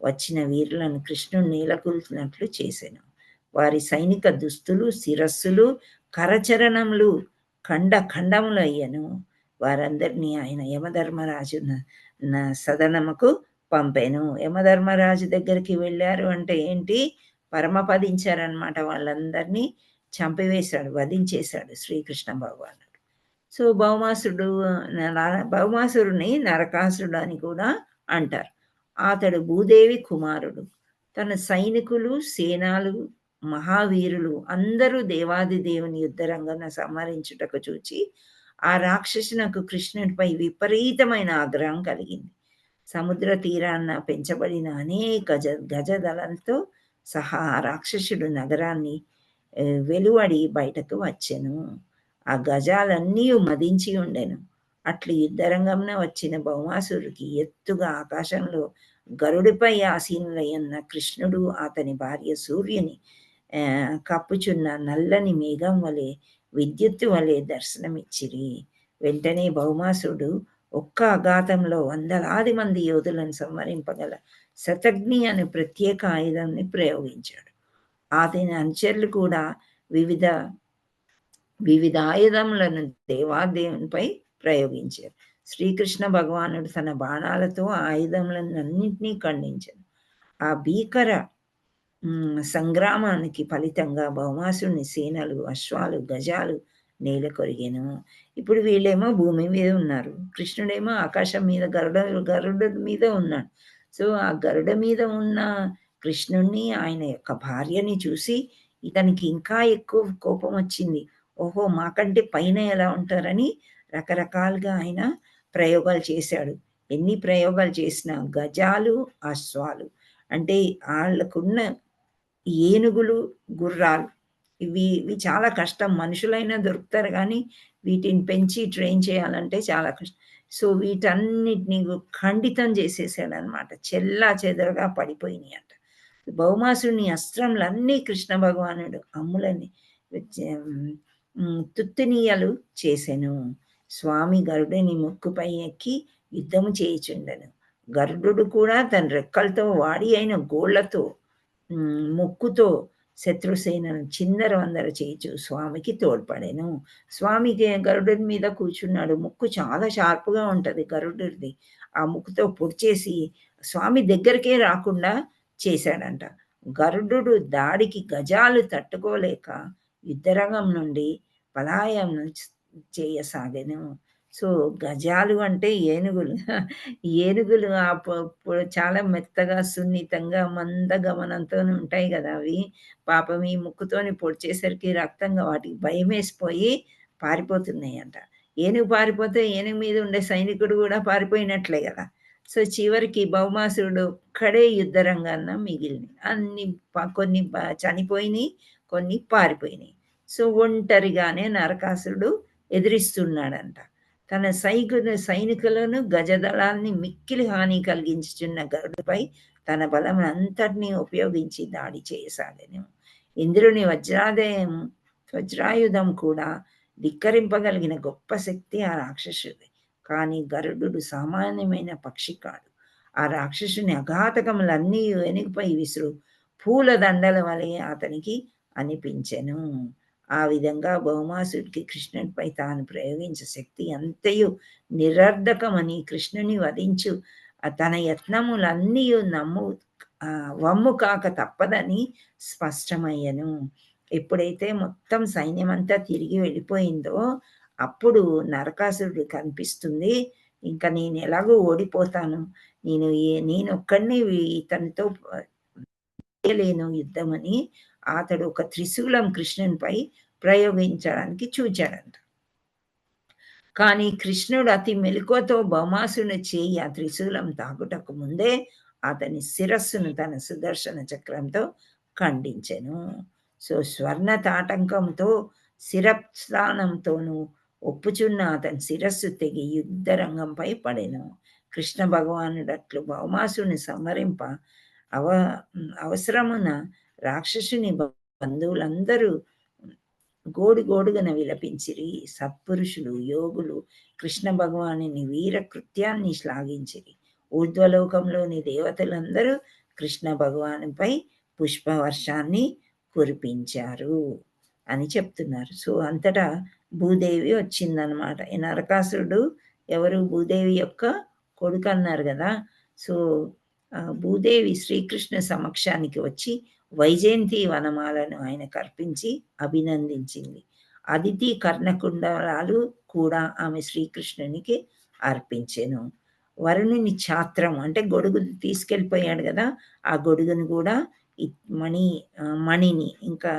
వచ్చిన వీరులను కృష్ణుడు నేలకూల్చినట్లు చేసెను. వారి సైనిక దుస్తులు, శిరస్సులు, కరచరణములు ఖండములు అయ్యను. వారందరినీ ఆయన యమధర్మరాజు సదనముకు పంపాను. యమధర్మరాజు దగ్గరికి వెళ్ళారు అంటే ఏంటి? పరమపదించారనమాట. వాళ్ళందరినీ చంపివేశాడు, వధించేశాడు శ్రీకృష్ణ భగవానుడు. సో భౌమాసురుని నరకాసురుడు అని కూడా అంటారు. అతడు భూదేవి కుమారుడు. తన సైనికులు, సేనాలు, మహావీరులు అందరూ దేవాది దేవుని యుద్ధరంగన సంహరించుటకు చూచి ఆ రాక్షసునకు కృష్ణుడిపై విపరీతమైన ఆగ్రహం కలిగింది. సముద్ర తీరాన్న పెంచబడిన అనేక గజదళంతో సహా రాక్షసుడు నగరాన్ని వెలువడి బయటకు వచ్చెను. ఆ గజాలన్నీ మదించి ఉండెను. అట్లు యుద్ధరంగంన వచ్చిన భౌమాసురుడికి ఎత్తుగా ఆకాశంలో గరుడిపై ఆసీనులయ్యున్న కృష్ణుడు అతని భార్య సూర్యుని కప్పుచున్న నల్లని మేఘం వలె విద్యుత్తు వలె దర్శనమిచ్చిరి. వెంటనే భౌమాసుడు ఒక్క అఘాతంలో 100,000 మంది యోధులను సంహరింపగల శతఘ్ని అనే ప్రత్యేక ఆయుధాన్ని ప్రయోగించాడు. అతని అనుచరులు కూడా వివిధ ఆయుధములను దేవాదేవునిపై ప్రయోగించారు. శ్రీకృష్ణ భగవానుడు తన బాణాలతో ఆయుధములను అన్నింటినీ ఖండించాడు. ఆ భీకర సంగ్రామానికి ఫలితంగా భౌమాసుని సేనలు, అశ్వాలు, గజాలు నేల కొరిగెను. ఇప్పుడు వీళ్ళేమో భూమి మీద ఉన్నారు, కృష్ణుడేమో ఆకాశం మీద గరుడ మీద ఉన్నాడు. సో ఆ గరుడ మీద ఉన్న కృష్ణుణ్ణి, ఆయన యొక్క భార్యని చూసి ఇతనికి ఇంకా ఎక్కువ కోపం వచ్చింది. ఓహో, మాకంటే పైన ఎలా ఉంటారని రకరకాలుగా ఆయన ప్రయోగాలు చేశాడు. ఎన్ని ప్రయోగాలు చేసినా గజాలు, అశ్వాలు అంటే వాళ్ళకున్న ఏనుగులు, గుర్రాలు ఇవి చాలా కష్టం. మనుషులైనా దొరుకుతారు కానీ వీటిని పెంచి ట్రైన్ చేయాలంటే చాలా కష్టం. సో వీటన్నిటిని ఖండితం చేసేసాడు అనమాట. చెల్లా చెదరగా పడిపోయినాయి అంట. భౌమాసుని అస్త్రములన్నీ కృష్ణ భగవానుడు అమ్ములని తుత్తునీయలు చేసెను. స్వామి గరుడిని ముక్కుపై ఎక్కి యుద్ధము చేయుచుండెను. గరుడు కూడా తన రెక్కలతో వాడి అయిన గోళ్లతో ముక్కుతో శత్రుసేనను చిందరవందర చేయించు స్వామికి తోడ్పడాను. స్వామికి గరుడుడి మీద కూర్చున్నాడు. ముక్కు చాలా షార్ప్గా ఉంటుంది గరుడుది. ఆ ముక్కుతో పొడిచేసి స్వామి దగ్గరికే రాకుండా చేశాడంట. గరుడు దాడికి గజాలు తట్టుకోలేక యుద్ధరంగం నుండి పలాయనం చేయసాగాను. సో గజాలు అంటే ఏనుగులు. ఏనుగులు చాలా మెత్తగా, సున్నితంగా, మందగమనంతో ఉంటాయి కదా అవి. పాపం ఈ ముక్కుతోని పొడిచేసరికి రక్తంగా వాటికి భయం వేసిపోయి పారిపోతున్నాయి అంట. ఏనుగు పారిపోతే ఏనుగు మీద ఉండే సైనికుడు కూడా పారిపోయినట్లే కదా. సో చివరికి భౌమాసురుడు ఒక్కడే యుద్ధరంగాన్న మిగిలినాయి. కొన్ని చనిపోయినాయి, కొన్ని పారిపోయినాయి. సో ఒంటరిగానే నరకాసురుడు ఎదిరిస్తున్నాడంట. తన సైనికులను, గజదళాన్ని మిక్కిలి హాని కలిగించుచున్న గరుడుపై తన బలం అంతటినీ ఉపయోగించి దాడి చేయసాగాను. ఇంద్రుని వజ్రాయుధం కూడా ధిక్కరింపగలిగిన గొప్ప శక్తి ఆ రాక్షసుడి. కానీ గరుడు సామాన్యమైన పక్షి కాడు. ఆ రాక్షసుని అఘాతకములన్నీ వెనుకపై విసురు పూల దండల వలె అతనికి అనిపించెను. ఆ విధంగా భౌమాసుడికి కృష్ణుడిపై తాను ప్రయోగించే శక్తి అంతయు నిరర్ధకమని, కృష్ణుని వధించు తన యత్నములన్నీ వమ్ము కాక తప్పదని స్పష్టమయ్యను. ఎప్పుడైతే మొత్తం సైన్యమంతా తిరిగి వెళ్ళిపోయిందో అప్పుడు నరకాసురుడు కనిపిస్తుంది. ఇంకా నేను ఎలాగో ఓడిపోతాను, నేనొక్కడిని ఇతనితో చేయలేను యుద్ధమని అతడు ఒక త్రిశూలం కృష్ణునిపై ప్రయోగించడానికి చూచాడంట. కానీ కృష్ణుడు అతి మెలకువతో భౌమాసుని చేయి ఆ త్రిశూలం తాకుటకు ముందే అతని శిరస్సును తన సుదర్శన చక్రంతో ఖండించెను. సో స్వర్ణ తాటంకంతో శిరస్థానంతోనూ ఒప్పుచున్న అతని శిరస్సు తెగి యుద్ధ రంగంపై పడెను. కృష్ణ భగవానుడు అట్లు భౌమాసుని సంహరింప అవసరమున రాక్షసుని బంధువులందరూ గోడుగోడుగన విలపించిరి. సత్పురుషులు, యోగులు కృష్ణ భగవానుని వీర కృత్యాన్ని శ్లాఘించిరి. ఊర్ధ్వలోకంలోని దేవతలందరూ కృష్ణ భగవానుపై పుష్పవర్షాన్ని కురిపించారు అని చెప్తున్నారు. సో అంతటా భూదేవి వచ్చిందనమాట. ఈ నరకాసురుడు ఎవరు? భూదేవి యొక్క కొడుకు అన్నారు కదా. సో భూదేవి శ్రీకృష్ణ సమక్షానికి వచ్చి వైజయంతి వనమాలను ఆయనకు అర్పించి అభినందించింది. అదితి కర్ణకుండలాలు కూడా ఆమె శ్రీకృష్ణునికి అర్పించెను. వరుణుని ఛాత్రం అంటే గొడుగు తీసుకెళ్ళిపోయాడు కదా, ఆ గొడుగును కూడా మణిని ఇంకా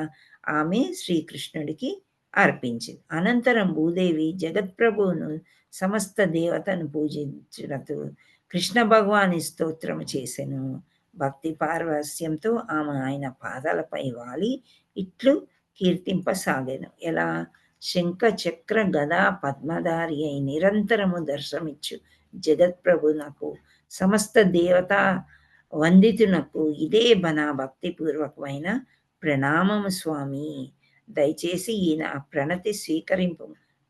ఆమె శ్రీకృష్ణుడికి అర్పించింది. అనంతరం భూదేవి జగత్ప్రభువును సమస్త దేవతను పూజించుటకు కృష్ణ భగవాని స్తోత్రము చేసెను. భక్తి పారవస్యంతో ఆమె ఆయన పాదాలపై వాలి ఇట్లు కీర్తింపసాగెను. ఎలా? శంఖ చక్ర గదా పద్మధారి అయి నిరంతరము దర్శనమిచ్చు జగత్ప్రభునకు సమస్త దేవత వందితునకు ఇదే నా భక్తిపూర్వకమైన ప్రణామము స్వామి. దయచేసి ఈయన ప్రణతి స్వీకరింపు.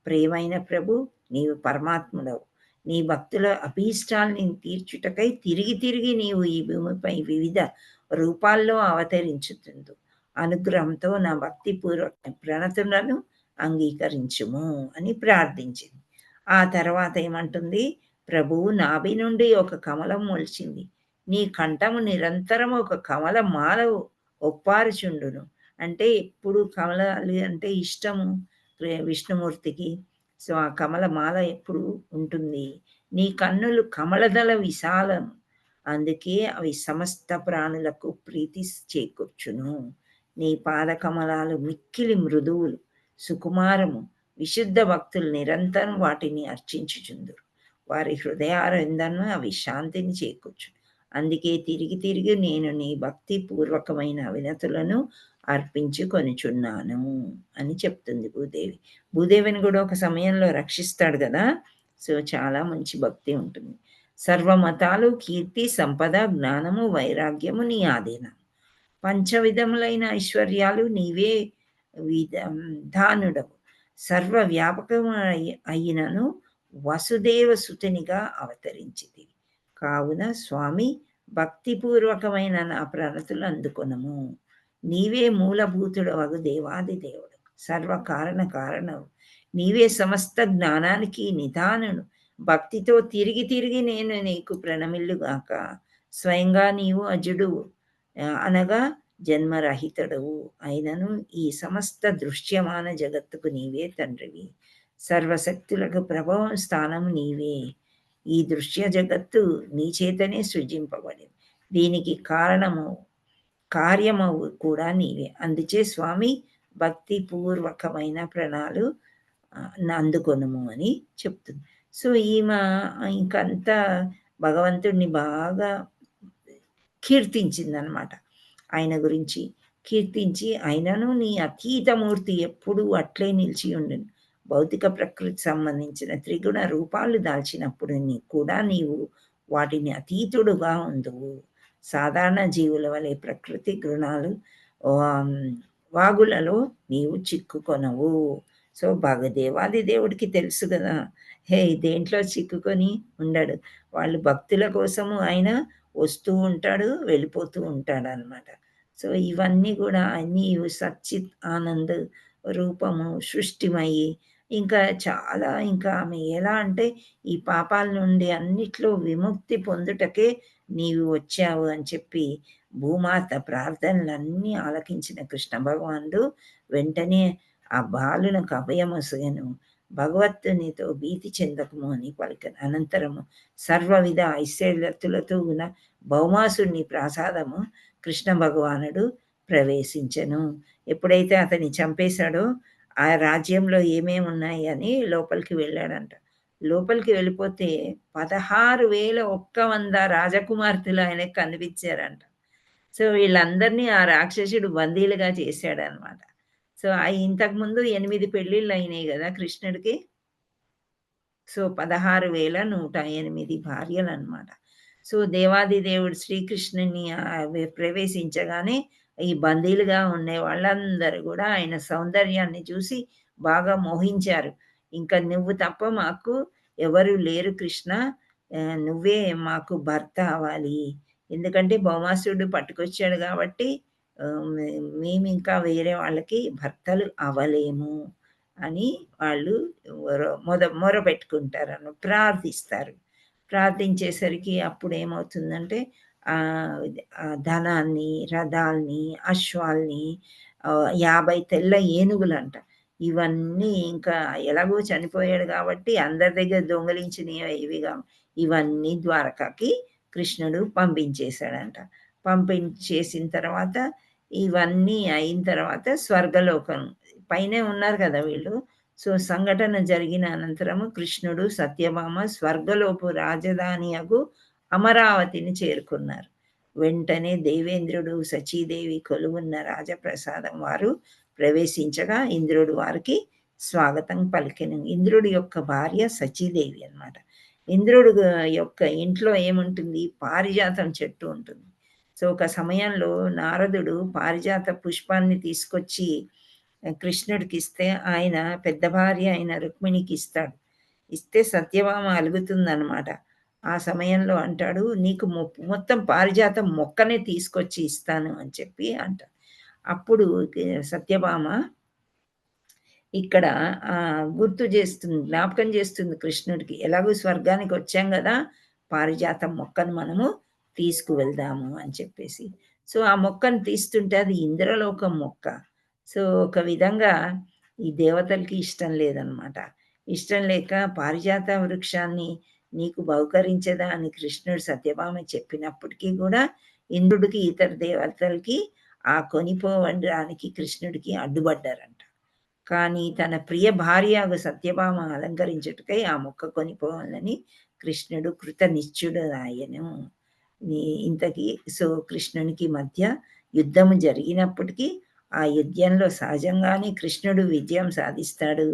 ప్రేమైన ప్రభు, నీవు పరమాత్ముడవు. నీ భక్తుల అభీష్టాల్ని తీర్చుటకై తిరిగి తిరిగి నీవు ఈ భూమిపై వివిధ రూపాల్లో అవతరించుతుందు. అనుగ్రహంతో నా భక్తిపూర్వక ప్రణతులను అంగీకరించుము అని ప్రార్థించింది. ఆ తర్వాత ఏమంటుంది? ప్రభువు నాభి నుండి ఒక కమలం మొలిచింది. నీ కంఠము నిరంతరం ఒక కమల మాల ఒప్పారుచుండును. అంటే ఎప్పుడు కమలాలు అంటే ఇష్టము విష్ణుమూర్తికి. సో ఆ కమల మాల ఎప్పుడు ఉంటుంది. నీ కన్నులు కమలదళ విశాలం, అందుకే అవి సమస్త ప్రాణులకు ప్రీతి చేకూర్చును. నీ పాద కమలాలు మిక్కిలి మృదువులు, సుకుమారము. విశుద్ధ భక్తులు నిరంతరం వాటిని అర్చించుచుందురు. వారి హృదయారందను అవి శాంతిని చేకూర్చు. అందుకే తిరిగి తిరిగి నేను నీ భక్తి పూర్వకమైన వినతులను అర్పించుకొనిచున్నాను అని చెప్తుంది భూదేవి. భూదేవిని కూడా ఒక సమయంలో రక్షిస్తాడు కదా. సో చాలా మంచి భక్తి ఉంటుంది. సర్వమతాలు, కీర్తి, సంపద, జ్ఞానము, వైరాగ్యము నీ ఆధీనం. పంచవిధములైన ఐశ్వర్యాలు నీవే ధానుడవు. సర్వ వ్యాపకము అయినను వసుదేవ సుతునిగా అవతరించింది. కావున స్వామి, భక్తిపూర్వకమైన నా ప్రణతులు అందుకొనము. నీవే మూలభూతుడవగు దేవాది దేవుడు, సర్వకారణవు. నీవే సమస్త జ్ఞానానికి నిధానుడు. భక్తితో తిరిగి తిరిగి నేను నీకు ప్రణమిల్లుగాక. స్వయంగా నీవు అజుడు అనగా జన్మరహితుడవు అయినను ఈ సమస్త దృశ్యమాన జగత్తుకు నీవే తండ్రివి. సర్వశక్తులకు ప్రభావం స్థానం నీవే. ఈ దృశ్య జగత్తు నీ చేతనే సృజింపబడింది. దీనికి కార్యమవు కూడా నీవే. అందుచే స్వామి, భక్తి పూర్వకమైన ప్రణాళు అందుకొనుము అని చెప్తుంది. సో ఈమె ఇంకంతా భగవంతుడిని బాగా కీర్తించిందనమాట. ఆయన గురించి కీర్తించి, ఆయనను నీ అతీతమూర్తి ఎప్పుడూ అట్లే నిలిచి ఉండను. భౌతిక ప్రకృతి సంబంధించిన త్రిగుణ రూపాలు దాల్చినప్పుడు కూడా నీవు వాటిని అతీతుడుగా ఉందువు. సాధారణ జీవుల వలె ప్రకృతి గుణాలు వాగులలో నీవు చిక్కుకొనవు. సో దేవాది దేవుడికి తెలుసు కదా, దేంట్లో చిక్కుకొని ఉండడు. వాళ్ళు భక్తుల కోసము ఆయన వస్తూ ఉంటాడు, వెళ్ళిపోతూ ఉంటాడు అనమాట. సో ఇవన్నీ కూడా నీవు సచ్చిత్ ఆనంద్ రూపము సృష్టిమయ్యి ఇంకా చాలా ఇంకా ఆమె ఎలా అంటే ఈ పాపాల నుండి అన్నిట్లో విముక్తి పొందుటకే నీవు వచ్చావు అని చెప్పి భూమాత ప్రార్థనలన్నీ ఆలకించిన కృష్ణ భగవానుడు వెంటనే ఆ బాలునకు అభయమొసగెను. భగవత్తునితో భీతి చెందకము అని పలికను. అనంతరము సర్వవిధ ఐశ్వర్యతులతో ఉన్న భౌమాసుని ప్రసాదము కృష్ణ భగవానుడు ప్రవేశించెను. ఎప్పుడైతే అతన్ని చంపేశాడో ఆ రాజ్యంలో ఏమేమి ఉన్నాయి అని లోపలికి వెళ్ళాడంట. లోపలికి వెళ్ళిపోతే 16,100 రాజకుమార్తెలు ఆయనకు కనిపించారంట. సో వీళ్ళందరినీ ఆ రాక్షసుడు బందీలుగా చేశాడనమాట. సో ఇంతకుముందు 8 పెళ్ళిళ్ళు అయినాయి కదా కృష్ణుడికి. సో 16,108 భార్యలు అనమాట. సో దేవాది దేవుడు శ్రీకృష్ణుని ప్రవేశించగానే ఈ బందీలుగా ఉండే వాళ్ళందరూ కూడా ఆయన సౌందర్యాన్ని చూసి బాగా మోహించారు. ఇంకా నువ్వు తప్ప మాకు ఎవరు లేరు కృష్ణ, నువ్వే మాకు భర్త అవ్వాలి. ఎందుకంటే భౌమాసురుడు పట్టుకొచ్చాడు కాబట్టి మేము ఇంకా వేరే వాళ్ళకి భర్తలు అవ్వలేము అని వాళ్ళు మొర పెట్టుకుంటారు, ప్రార్థిస్తారు. ప్రార్థించేసరికి అప్పుడు ఏమవుతుందంటే ధనాన్ని, రథాల్ని, అశ్వాల్ని, 50 తెల్ల ఏనుగులంట, ఇవన్నీ ఇంకా ఎలాగో చనిపోయాడు కాబట్టి అందరి దగ్గర దొంగలించినవి ఇవిగా ఇవన్నీ ద్వారకాకి కృష్ణుడు పంపించేశాడంట. పంపించేసిన తర్వాత ఇవన్నీ అయిన తర్వాత స్వర్గలోకం పైనే ఉన్నారు కదా వీళ్ళు. సో సంఘటన జరిగిన అనంతరము కృష్ణుడు సత్యభామ స్వర్గలోపు రాజధానియగు అమరావతిని చేరుకున్నారు. వెంటనే దేవేంద్రుడు సచీదేవి కొలువున్న రాజప్రసాదం వారు ప్రవేశించగా ఇంద్రుడు వారికి స్వాగతం పలికెను. ఇంద్రుడి యొక్క భార్య సచీదేవి అన్నమాట. ఇంద్రుడు యొక్క ఇంట్లో ఏముంటుంది, పారిజాతం చెట్టు ఉంటుంది. సో ఒక సమయంలో నారదుడు పారిజాత పుష్పాన్ని తీసుకొచ్చి కృష్ణుడికి ఇస్తే ఆయన పెద్ద భార్య అయిన రుక్మిణికి ఇస్తాడు. ఇస్తే సత్యభామ అలుగుతుందన్నమాట. ఆ సమయంలో అంటాడు, నీకు మొత్తం పారిజాతం మొక్కనే తీసుకొచ్చి ఇస్తాను అని చెప్పి అంటాడు. అప్పుడు సత్యభామ ఇక్కడ గుర్తు చేస్తుంది, జ్ఞాపకం చేస్తుంది కృష్ణుడికి, ఎలాగో స్వర్గానికి వచ్చాం కదా, పారిజాతం మొక్కను మనము తీసుకువెళ్దాము అని చెప్పేసి. సో ఆ మొక్కను తీస్తుంటే అది ఇంద్రలోకం మొక్క. సో ఒక విధంగా ఈ దేవతలకి ఇష్టం లేదనమాట. ఇష్టం లేక పారిజాత వృక్షాన్ని నీకు బహుకరించదా అని కృష్ణుడు సత్యభామ చెప్పినప్పటికీ కూడా ఇంద్రుడికి ఇతర దేవతలకి ఆ కొనిపోవడానికి కృష్ణుడికి అడ్డుపడ్డారంట. కానీ తన ప్రియ భార్య సత్యభామ అలంకరించుటకై ఆ మొక్క కొనిపోవాలని కృష్ణుడు కృతనిశ్చుడు ఆయను. ఇంతకీ సో కృష్ణునికి మధ్య యుద్ధము జరిగినప్పటికీ ఆ యుద్ధంలో సహజంగానే కృష్ణుడు విజయం సాధిస్తాడు.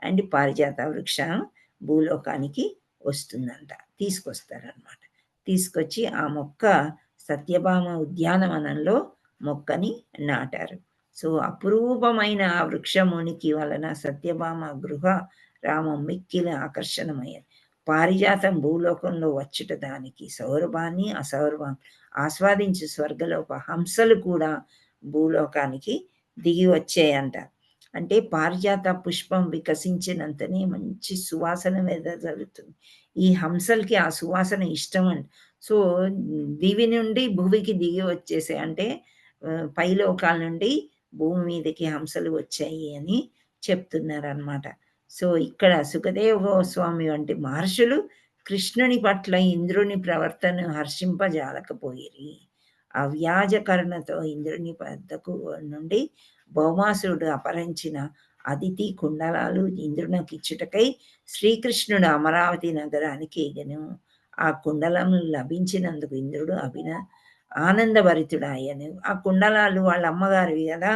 అండ్ పారిజాత వృక్షం భూలోకానికి వస్తుందంట, తీసుకొస్తారనమాట. తీసుకొచ్చి ఆ మొక్క సత్యభామ ఉద్యానవనంలో మొక్కని నాటారు. సో అపురూపమైన ఆ వృక్షమునికి వలన సత్యభామ గృహ రామం మిక్కిలి ఆకర్షణమయ్యారు. పారిజాతం భూలోకంలో వచ్చుట దానికి సౌరభాన్ని అసౌరభాన్ని ఆస్వాదించే స్వర్గలోక హంసలు కూడా భూలోకానికి దిగి వచ్చాయంట. అంటే పారిజాత పుష్పం వికసించినంతనే మంచి సువాసన వెదజల్లుతుంది. ఈ హంసలకి ఆ సువాసన ఇష్టం అండి. సో దివి నుండి భూమికి దిగి వచ్చేసాయి, అంటే పైలోకాల నుండి భూమి మీదకి హంసలు వచ్చాయి అని చెప్తున్నారనమాట. సో ఇక్కడ సుఖదేవ గోస్వామి వంటి మహర్షులు కృష్ణుని పట్ల ఇంద్రుని ప్రవర్తన హర్షింపజాలకపోయిరి. అవ్యాజ కరుణతో ఇంద్రుని వద్దకు నుండి భౌమాసురుడు అపహరించిన అదితి కుండలాలు ఇంద్రునికి ఇచ్చుటకై శ్రీకృష్ణుడు అమరావతి నగరానికి ఎగను. ఆ కుండలము లభించినందుకు ఇంద్రుడు ఆనందభరితుడాయను. ఆ కుండలాలు వాళ్ళ అమ్మగారివి కదా,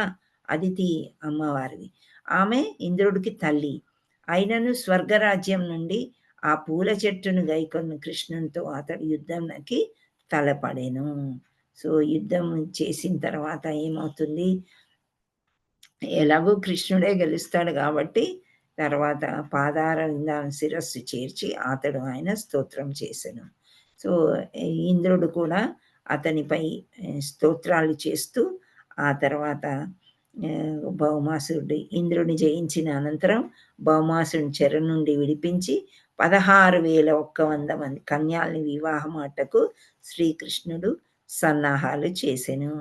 అదితి అమ్మవారివి. ఆమె ఇంద్రుడికి తల్లి అయినను స్వర్గరాజ్యం నుండి ఆ పూల చెట్టును గైకొన్న కృష్ణునితో అతడు యుద్ధంకి తలపడెను. సో యుద్ధం చేసిన తర్వాత ఏమవుతుంది, ఎలాగో కృష్ణుడే గెలుస్తాడు కాబట్టి తర్వాత పాదార శిరస్సు చేర్చి అతడు ఆయన స్తోత్రం చేసెను. సో ఇంద్రుడు కూడా అతనిపై స్తోత్రాలు చేస్తూ ఆ తర్వాత భౌమాసురుడు ఇంద్రుని జయించిన అనంతరం భౌమాసుని చెర నుండి విడిపించి 16,100 మంది కన్యల్ని వివాహమాటకు శ్రీకృష్ణుడు సన్నాహాలు చేసెను.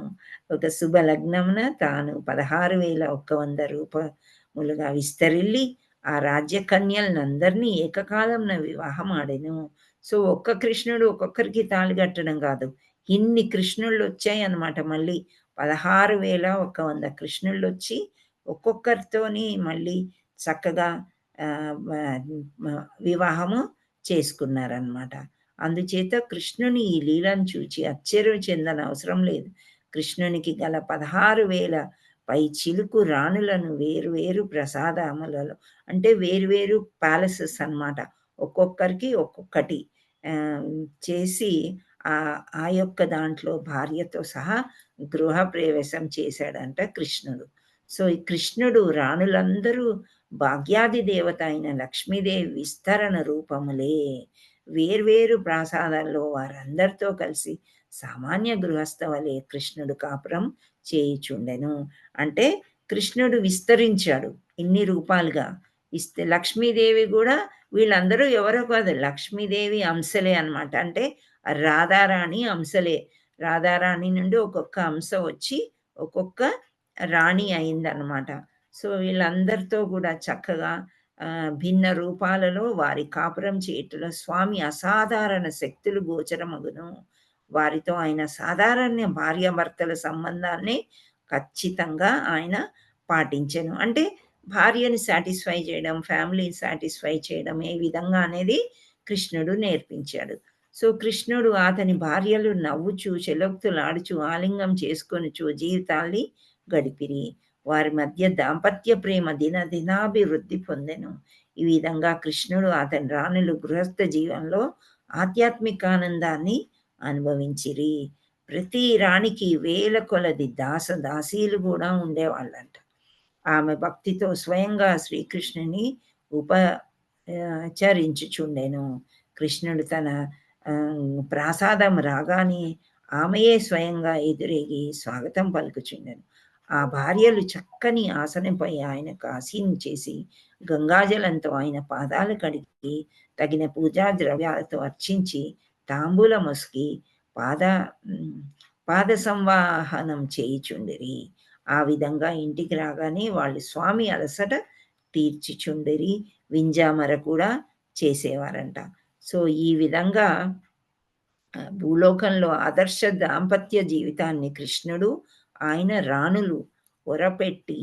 ఒక శుభలగ్నమున తాను 16,100 రూపములుగా విస్తరిల్లి ఆ రాజ్య కన్యలందరినీ ఏకకాలంన వివాహం ఆడెను. సో ఒక్క కృష్ణుడు ఒక్కొక్కరికి తాళి కట్టడం కాదు, ఇన్ని కృష్ణుళ్ళు వచ్చాయి అన్నమాట. మళ్ళీ 16,100 కృష్ణుళ్ళు వచ్చి ఒక్కొక్కరితోని మళ్ళీ చక్కగా వివాహము చేసుకున్నారనమాట. అందుచేత కృష్ణుని ఈ లీలను చూచి ఆశ్చర్యం చెందని అవసరం లేదు. కృష్ణునికి గల 16,000 పై చిలుకు రాణులను వేరు వేరు ప్రసాదములలో, అంటే వేరు ప్యాలెసెస్ అన్నమాట, ఒక్కొక్కరికి ఒక్కొక్కటి చేసి ఆ యొక్క దాంట్లో భార్యతో సహా గృహ ప్రవేశం చేశాడంట కృష్ణుడు. సో ఈ కృష్ణుడు రాణులందరూ భాగ్యాది దేవత అయిన లక్ష్మీదేవి విస్తరణ రూపములే. వేర్వేరు ప్రాసాదాల్లో వారందరితో కలిసి సామాన్య గృహస్థ వలె కృష్ణుడు కాపురం చేయుచుండెను. అంటే కృష్ణుడు విస్తరించాడు ఇన్ని రూపాలుగా. లక్ష్మీదేవి కూడా వీళ్ళందరూ ఎవరో కాదు, లక్ష్మీదేవి అంశలే అన్నమాట. అంటే రాధారాణి అంశలే. రాధారాణి నుండి ఒక్కొక్క అంశ వచ్చి ఒక్కొక్క రాణి అయిందనమాట. సో వీళ్ళందరితో కూడా చక్కగా భిన్న రూపాలలో వారి కాపురం చేయటంలో స్వామి అసాధారణ శక్తులు గోచరమగును. వారితో ఆయన సాధారణ భార్యాభర్తల సంబంధాన్ని ఖచ్చితంగా ఆయన పాటించెను. అంటే భార్యని సాటిస్ఫై చేయడం, ఫ్యామిలీని సాటిస్ఫై చేయడం ఏ విధంగా అనేది కృష్ణుడు నేర్పించాడు. సో కృష్ణుడు అతని భార్యలు నవ్వుచు చెలొక్తులాడుచు ఆలింగం చేసుకొనుచు జీవితాల్ని గడిపిరి. వారి మధ్య దాంపత్య ప్రేమ దినాభివృద్ధి పొందెను. ఈ విధంగా కృష్ణుడు అతని రాణులు గృహస్థ జీవనంలో ఆధ్యాత్మిక ఆనందాన్ని అనుభవించిరి. ప్రతి రాణికి వేల కొలది దాసీలు కూడా ఉండేవాళ్ళంట. ఆమె భక్తితో స్వయంగా శ్రీకృష్ణుని ఉపచరించుచుండెను. కృష్ణుడు తన ప్రాసాదం రాగానే ఆమెయే స్వయంగా ఎదురేగి స్వాగతం పలుకుచుండెను. ఆ భార్యలు చక్కని ఆసనంపై ఆయనకు ఆసీనం చేసి గంగాజలంతో ఆయన పాదాలు కడిగి తగిన పూజా ద్రవ్యాలతో అర్చించి తాంబూల మొసికి పాద సంవాహనం చేయుచుండిరి. ఆ విధంగా ఇంటికి రాగానే వాళ్ళు స్వామి అలసట తీర్చిచుండిరి. వింజామర కూడా చేసేవారంట. సో ఈ విధంగా భూలోకంలో ఆదర్శ దాంపత్య జీవితాన్ని కృష్ణుడు ఆయన రాణులు ఒరపెట్టి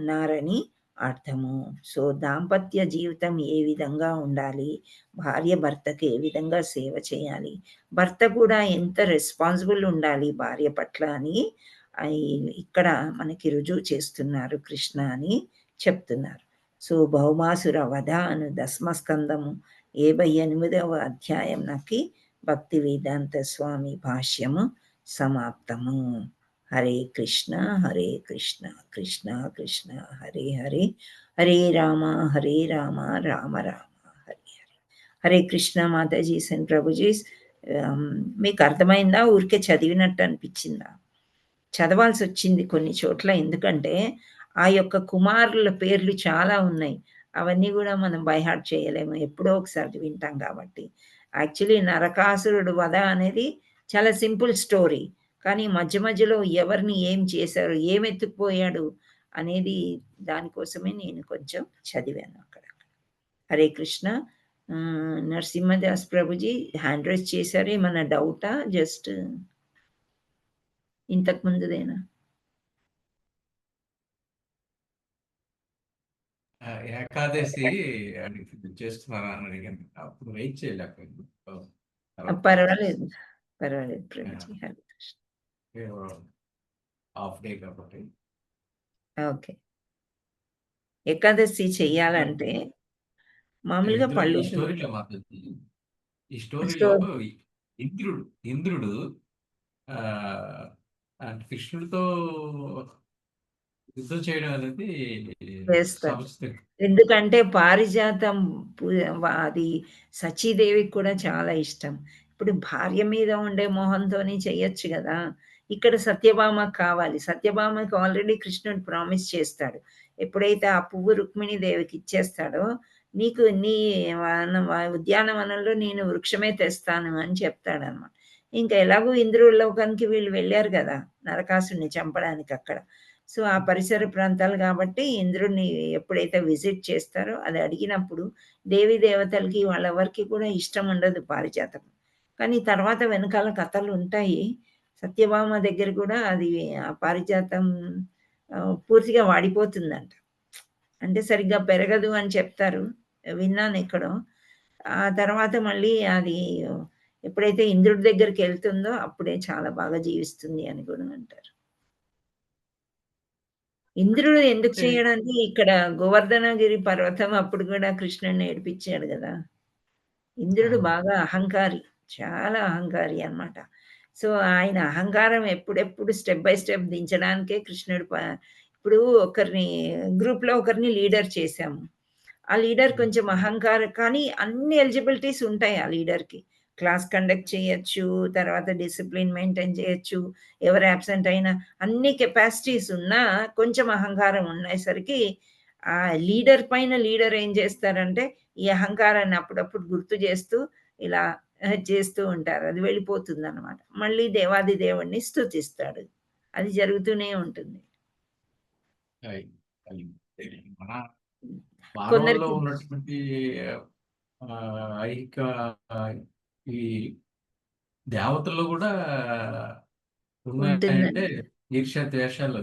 నారని అర్థము. సో దాంపత్య జీవితం ఏ విధంగా ఉండాలి, భార్య భర్తకి ఏ విధంగా సేవ చేయాలి, భర్త కూడా ఎంత రెస్పాన్సిబుల్ ఉండాలి భార్య పట్ల అని ఇక్కడ మనకి రుజువు చేస్తున్నారు కృష్ణ అని చెప్తున్నారు. సో భౌమాసుర వధ అను దశమస్కందము 58వ అధ్యాయం నాకి భక్తి వేదాంత స్వామి భాష్యము సమాప్తము. హరే కృష్ణ కృష్ణ కృష్ణ హరే హరే, హరే రామ రామ రామ హరే హరే. హరే కృష్ణ మాతాజీ అండ్ ప్రభుజీ. మీకు అర్థమైందా? ఊరికే చదివినట్టు అనిపించిందా? చదవాల్సి వచ్చింది కొన్ని చోట్ల, ఎందుకంటే ఆ యొక్క కుమారుల పేర్లు చాలా ఉన్నాయి. అవన్నీ కూడా మనం బైహార్ట్ చేయలేము, ఎప్పుడో ఒకసారి వింటాం కాబట్టి. యాక్చువల్లీ నరకాసురుడు వధ అనేది చాలా సింపుల్ స్టోరీ, కానీ మధ్య మధ్యలో ఎవరిని ఏం చేశారు, ఏం ఎత్తుకుపోయాడు అనేది దానికోసమే నేను కొంచెం చదివాను అక్కడ. హరే కృష్ణ. నరసింహదాస్ ప్రభుజీ హ్యాండ్ రైజ్ చేశారు. ఏమన్నా డౌటా? జస్ట్ ఇంతకు ముందుదేనా? ఏకాదశి చేస్తున్నారా అని అడిగాను, అప్పుడు వెయిట్ చేయలేకపోయింది. పర్వాలేదు ప్రభుజీ. హరే కృష్ణ. హాఫ్ డే కాబట్టి ఓకే. ఏకాదశి చెయ్యాలంటే మామూలుగా పళ్ళు ఈ స్టోరీలో ఇంద్రుడు కృష్ణుడితో యుద్ధం చేయడం అనేది చేస్తారు. ఎందుకంటే పారిజాతం అది సచీదేవికి కూడా చాలా ఇష్టం. ఇప్పుడు భార్య మీద ఉండే మోహంతోని చెయ్యొచ్చు కదా, ఇక్కడ సత్యభామ కావాలి. సత్యభామకి ఆల్రెడీ కృష్ణుడు ప్రామిస్ చేస్తాడు. ఎప్పుడైతే ఆ పువ్వు రుక్మిణీ దేవికి ఇచ్చేస్తాడో నీకు నీ ఉద్యానవనంలో నేను వృక్షమే తెస్తాను అని చెప్తాడనమాట. ఇంకా ఎలాగో ఇంద్రలోకానికి వీళ్ళు వెళ్ళారు కదా నరకాసుని చంపడానికి అక్కడ. సో ఆ పరిసర ప్రాంతాలు కాబట్టి ఇంద్రుడిని ఎప్పుడైతే విజిట్ చేస్తారో అది అడిగినప్పుడు దేవీ దేవతలకి వాళ్ళెవరికి కూడా ఇష్టం ఉండదు పారిజాతం. కానీ తర్వాత వెనకాల కథలు ఉంటాయి. సత్యభామ దగ్గర కూడా అది ఆ పారిజాతం పూర్తిగా వాడిపోతుందంట. అంటే సరిగ్గా పెరగదు అని చెప్తారు, విన్నాను ఎక్కడో. ఆ తర్వాత మళ్ళీ అది ఎప్పుడైతే ఇంద్రుడి దగ్గరికి వెళ్తుందో అప్పుడే చాలా బాగా జీవిస్తుంది అని కూడా అంటారు. ఇంద్రుడు ఎందుకు చేయడానికి ఇక్కడ గోవర్ధనగిరి పర్వతం అప్పుడు కూడా కృష్ణుడిని ఏడిపించాడు కదా. ఇంద్రుడు బాగా అహంకారి, చాలా అహంకారి అన్నమాట. సో ఆయన అహంకారం ఎప్పుడెప్పుడు స్టెప్ బై స్టెప్ దించడానికే కృష్ణుడు ఇప్పుడు ఒకరిని గ్రూప్లో ఒకరిని లీడర్ చేశాము. ఆ లీడర్ కొంచెం అహంకారం, కానీ అన్ని ఎలిజిబిలిటీస్ ఉంటాయి ఆ లీడర్కి. క్లాస్ కండక్ట్ చేయొచ్చు, తర్వాత డిసిప్లిన్ మెయింటైన్ చేయొచ్చు, ఎవరు యాబ్సెంట్ అయినా అన్ని కెపాసిటీస్ ఉన్నా కొంచెం అహంకారం ఉండేసరికి ఆ లీడర్ పైన లీడర్ ఏం చేస్తారంటే ఈ అహంకారాన్ని అప్పుడప్పుడు గుర్తు చేస్తూ ఇలా చేస్తూ ఉంటారు. అది వెళ్ళిపోతుంది అనమాట. మళ్ళీ దేవాది దేవుణ్ణి స్తుతిస్తాడు. అది జరుగుతూనే ఉంటుంది. మన మానవుల్లో కొందరికి ఉన్నటువంటి ఐక ఈ దేవతల్లో కూడా ఉన్నాయంటే ఈర్ష్య ద్వేషాలు.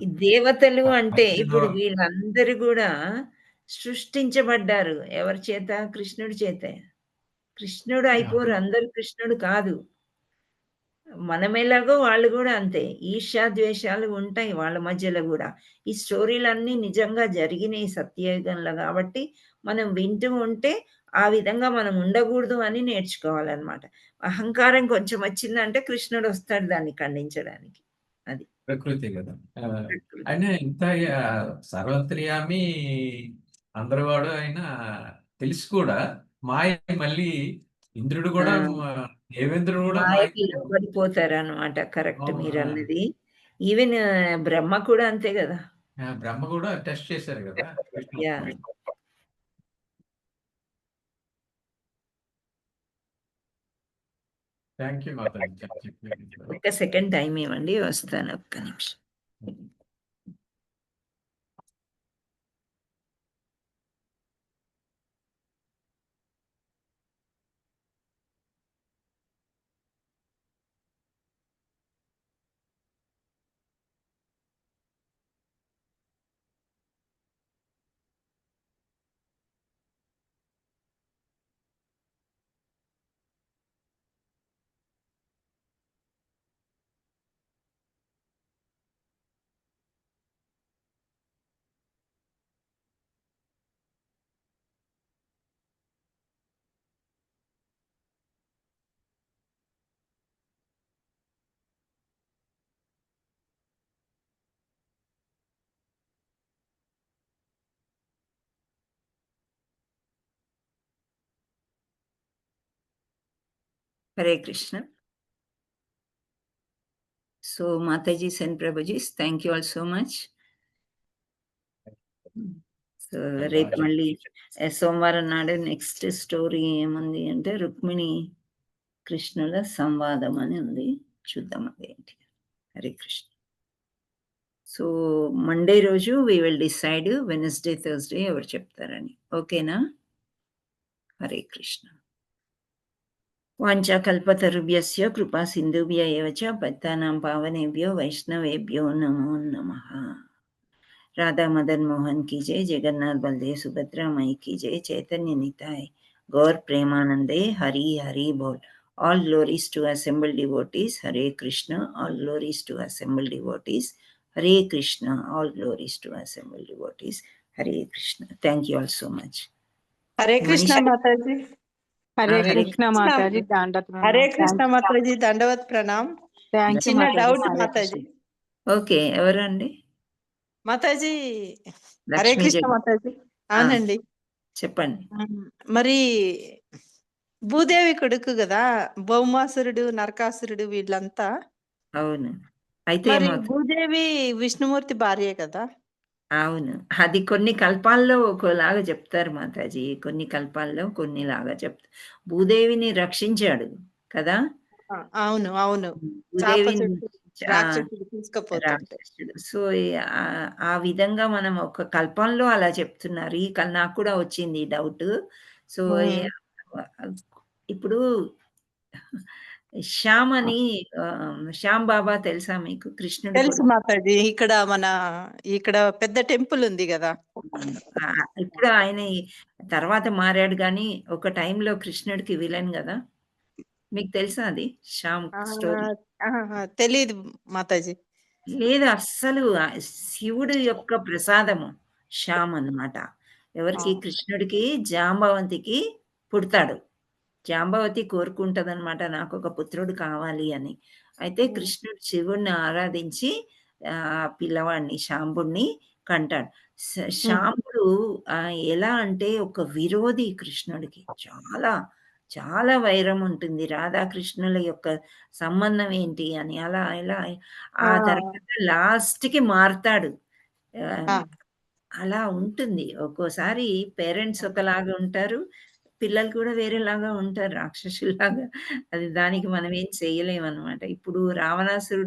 ఈ దేవతలు అంటే మనిషి ఇప్పుడు ద్వారా వీళ్ళందరూ కూడా సృష్టించబడ్డారు ఎవరి చేత? కృష్ణుడి చేతే. కృష్ణుడు అయిపోరు, అందరు కృష్ణుడు కాదు. మనమెలాగో వాళ్ళు కూడా అంతే. ఈర్ష్య ద్వేషాలు ఉంటాయి వాళ్ళ మధ్యలో కూడా. ఈ స్టోరీలన్నీ నిజంగా జరిగినాయి సత్యయుగంలో కాబట్టి మనం వింటూ ఉంటే ఆ విధంగా మనం ఉండకూడదు అని నేర్చుకోవాలన్నమాట. అహంకారం కొంచెం వచ్చిందంటే కృష్ణుడు వస్తాడు దాన్ని ఖండించడానికి. అది ప్రకృతి కదా. ప్రకృతి. ఆయన ఇంత సర్వత్రియామి అందరి వాడు ఆయన తెలిసి కూడా మాయ మళ్ళీ ఇంద్రుడు కూడా దేవేంద్రుడు కూడా మాయకి మాయకు లోబడిపోతారు అనమాట. కరెక్ట్ మీరు అవును. అన్నది. ఈవెన్ బ్రహ్మ కూడా అంతే కదా. బ్రహ్మ కూడా టెస్ట్ చేశారు కదా Krishna. Yeah. Thank you Mataji, చెప్పినందుకు. ఒక్క సెకండ్ టైం ఇవ్వండి, వస్తాను ఒక్క నిమిషం. Hare Krishna. So Mataji's and Prabhuji's, thank you all so much. So రేపు మళ్ళీ సోమవారం నాడు నెక్స్ట్ స్టోరీ ఏముంది అంటే రుక్మిణి కృష్ణుల సంవాదం అని ఉంది, చూద్దాం అదేంటి. హరే కృష్ణ. సో మండే రోజు we will decide Wednesday Thursday ఎవరు చెప్తారని. ఓకేనా? హరే కృష్ణ. వాంఛాకల్పతరుభ్యస్య కృపా సింధుభ్య ఏవ చ పతితానాం పావనేభ్యో వైష్ణవేభ్యో నమో నమః. राधा मदन मोहन की जय, जगन्नाथ बलदेव सुभद्रा माई की जय, चैतन्य निताय गौर प्रेमानंदे, हरि हरि बोल. All glories to assembled devotees. Hare Krishna. All glories to assembled devotees. Hare Krishna. All glories to assembled devotees. Hare Krishna. Thank you all so much. Hare Krishna Manisha. Mataji. Hare Hare Krishna Mataji, దండవత్ హరే ప్రణామ్. కృష్ణ మాతాజీ, దండవత్ ప్రణామ్. థ్యాంక్ యూ చిన్న మాతాజీ. డౌట్ హరే మాతాజీ. ఓకే, ఎవరండి? మాతాజీ హరే లక్ష్మీ కృష్ణ జగన్. మాతాజీ. అవునండి. చెప్పండి. మరి భూదేవి కొడుకు కదా భౌమాసురుడు, నరకాసురుడు వీళ్ళంతా అవును. అయితే మరి ఏమవుతుంది? భూదేవి విష్ణుమూర్తి భార్యే కదా? అవును. అది కొన్ని కల్పాల్లో ఒక్కోలాగా చెప్తారు మాతాజీ. కొన్ని కల్పాల్లో కొన్నిలాగా భూదేవిని రక్షించాడు కదా! ఆ! అవును. అవును. చాప భూదేవిని చెట్టు ఆ! రాక్షసుడు తీసుకుపోతుంటే. రాక్షసుడు. సో, ఆ విధంగా మనం ఒక కల్పంలో అలా చెప్తున్నారు. నాకు కూడా వచ్చింది ఈ డౌటు. సో, హ్మ్. ఇప్పుడు శ్యామ్ అని శ్యామ్ బాబా తెలుసా మీకు? కృష్ణుడి తెలుసు కొడుకు. మాతాజీ. ఇక్కడ పెద్ద టెంపుల్ ఉంది గదా! ఇప్పుడు ఆయన తర్వాత మారాడు గానీ, ఒక టైంలో కృష్ణుడికి విలన్ గదా! మీకు తెలుసా అది? శ్యామ్ స్టోరీ? తెలీదు మాతాజీ. లేదు అస్సలు శివుడు యొక్క ప్రసాదము శ్యామ్ అన్నమాట. ఆ! ఎవరికి? కృష్ణుడికి జాంబవంతికి పుడతాడు. జాంబవతి కోరుకుంటదనమాట నాకొక పుత్రుడు కావాలి అని. అయితే హ్మ్. కృష్ణుడు శివుడిని ఆరాధించి పిల్లవాడిని శాంబుడిని కంటాడు. హ్మ్. శాంబుడు ఎలా అంటే ఒక విరోధి కృష్ణుడికి. చాలా, చాలా వైరం ఉంటుంది. రాధాకృష్ణుల యొక్క సంబంధం ఏంటి అని అలా ఇలా ఆ! ఆ తర్వాత లాస్ట్‌కి మారతాడు. ఆ! ఆహ్, అలా ఉంటుంది. ఒక్కోసారి పేరెంట్స్ ఒకలాగా ఉంటారు. పిల్లలు కూడా వేరేలాగా ఉంటారు రాక్షసుల్లాగా. అది దానికి మనం ఏం చేయలేమనమాట. ఇప్పుడు రావణాసురుడు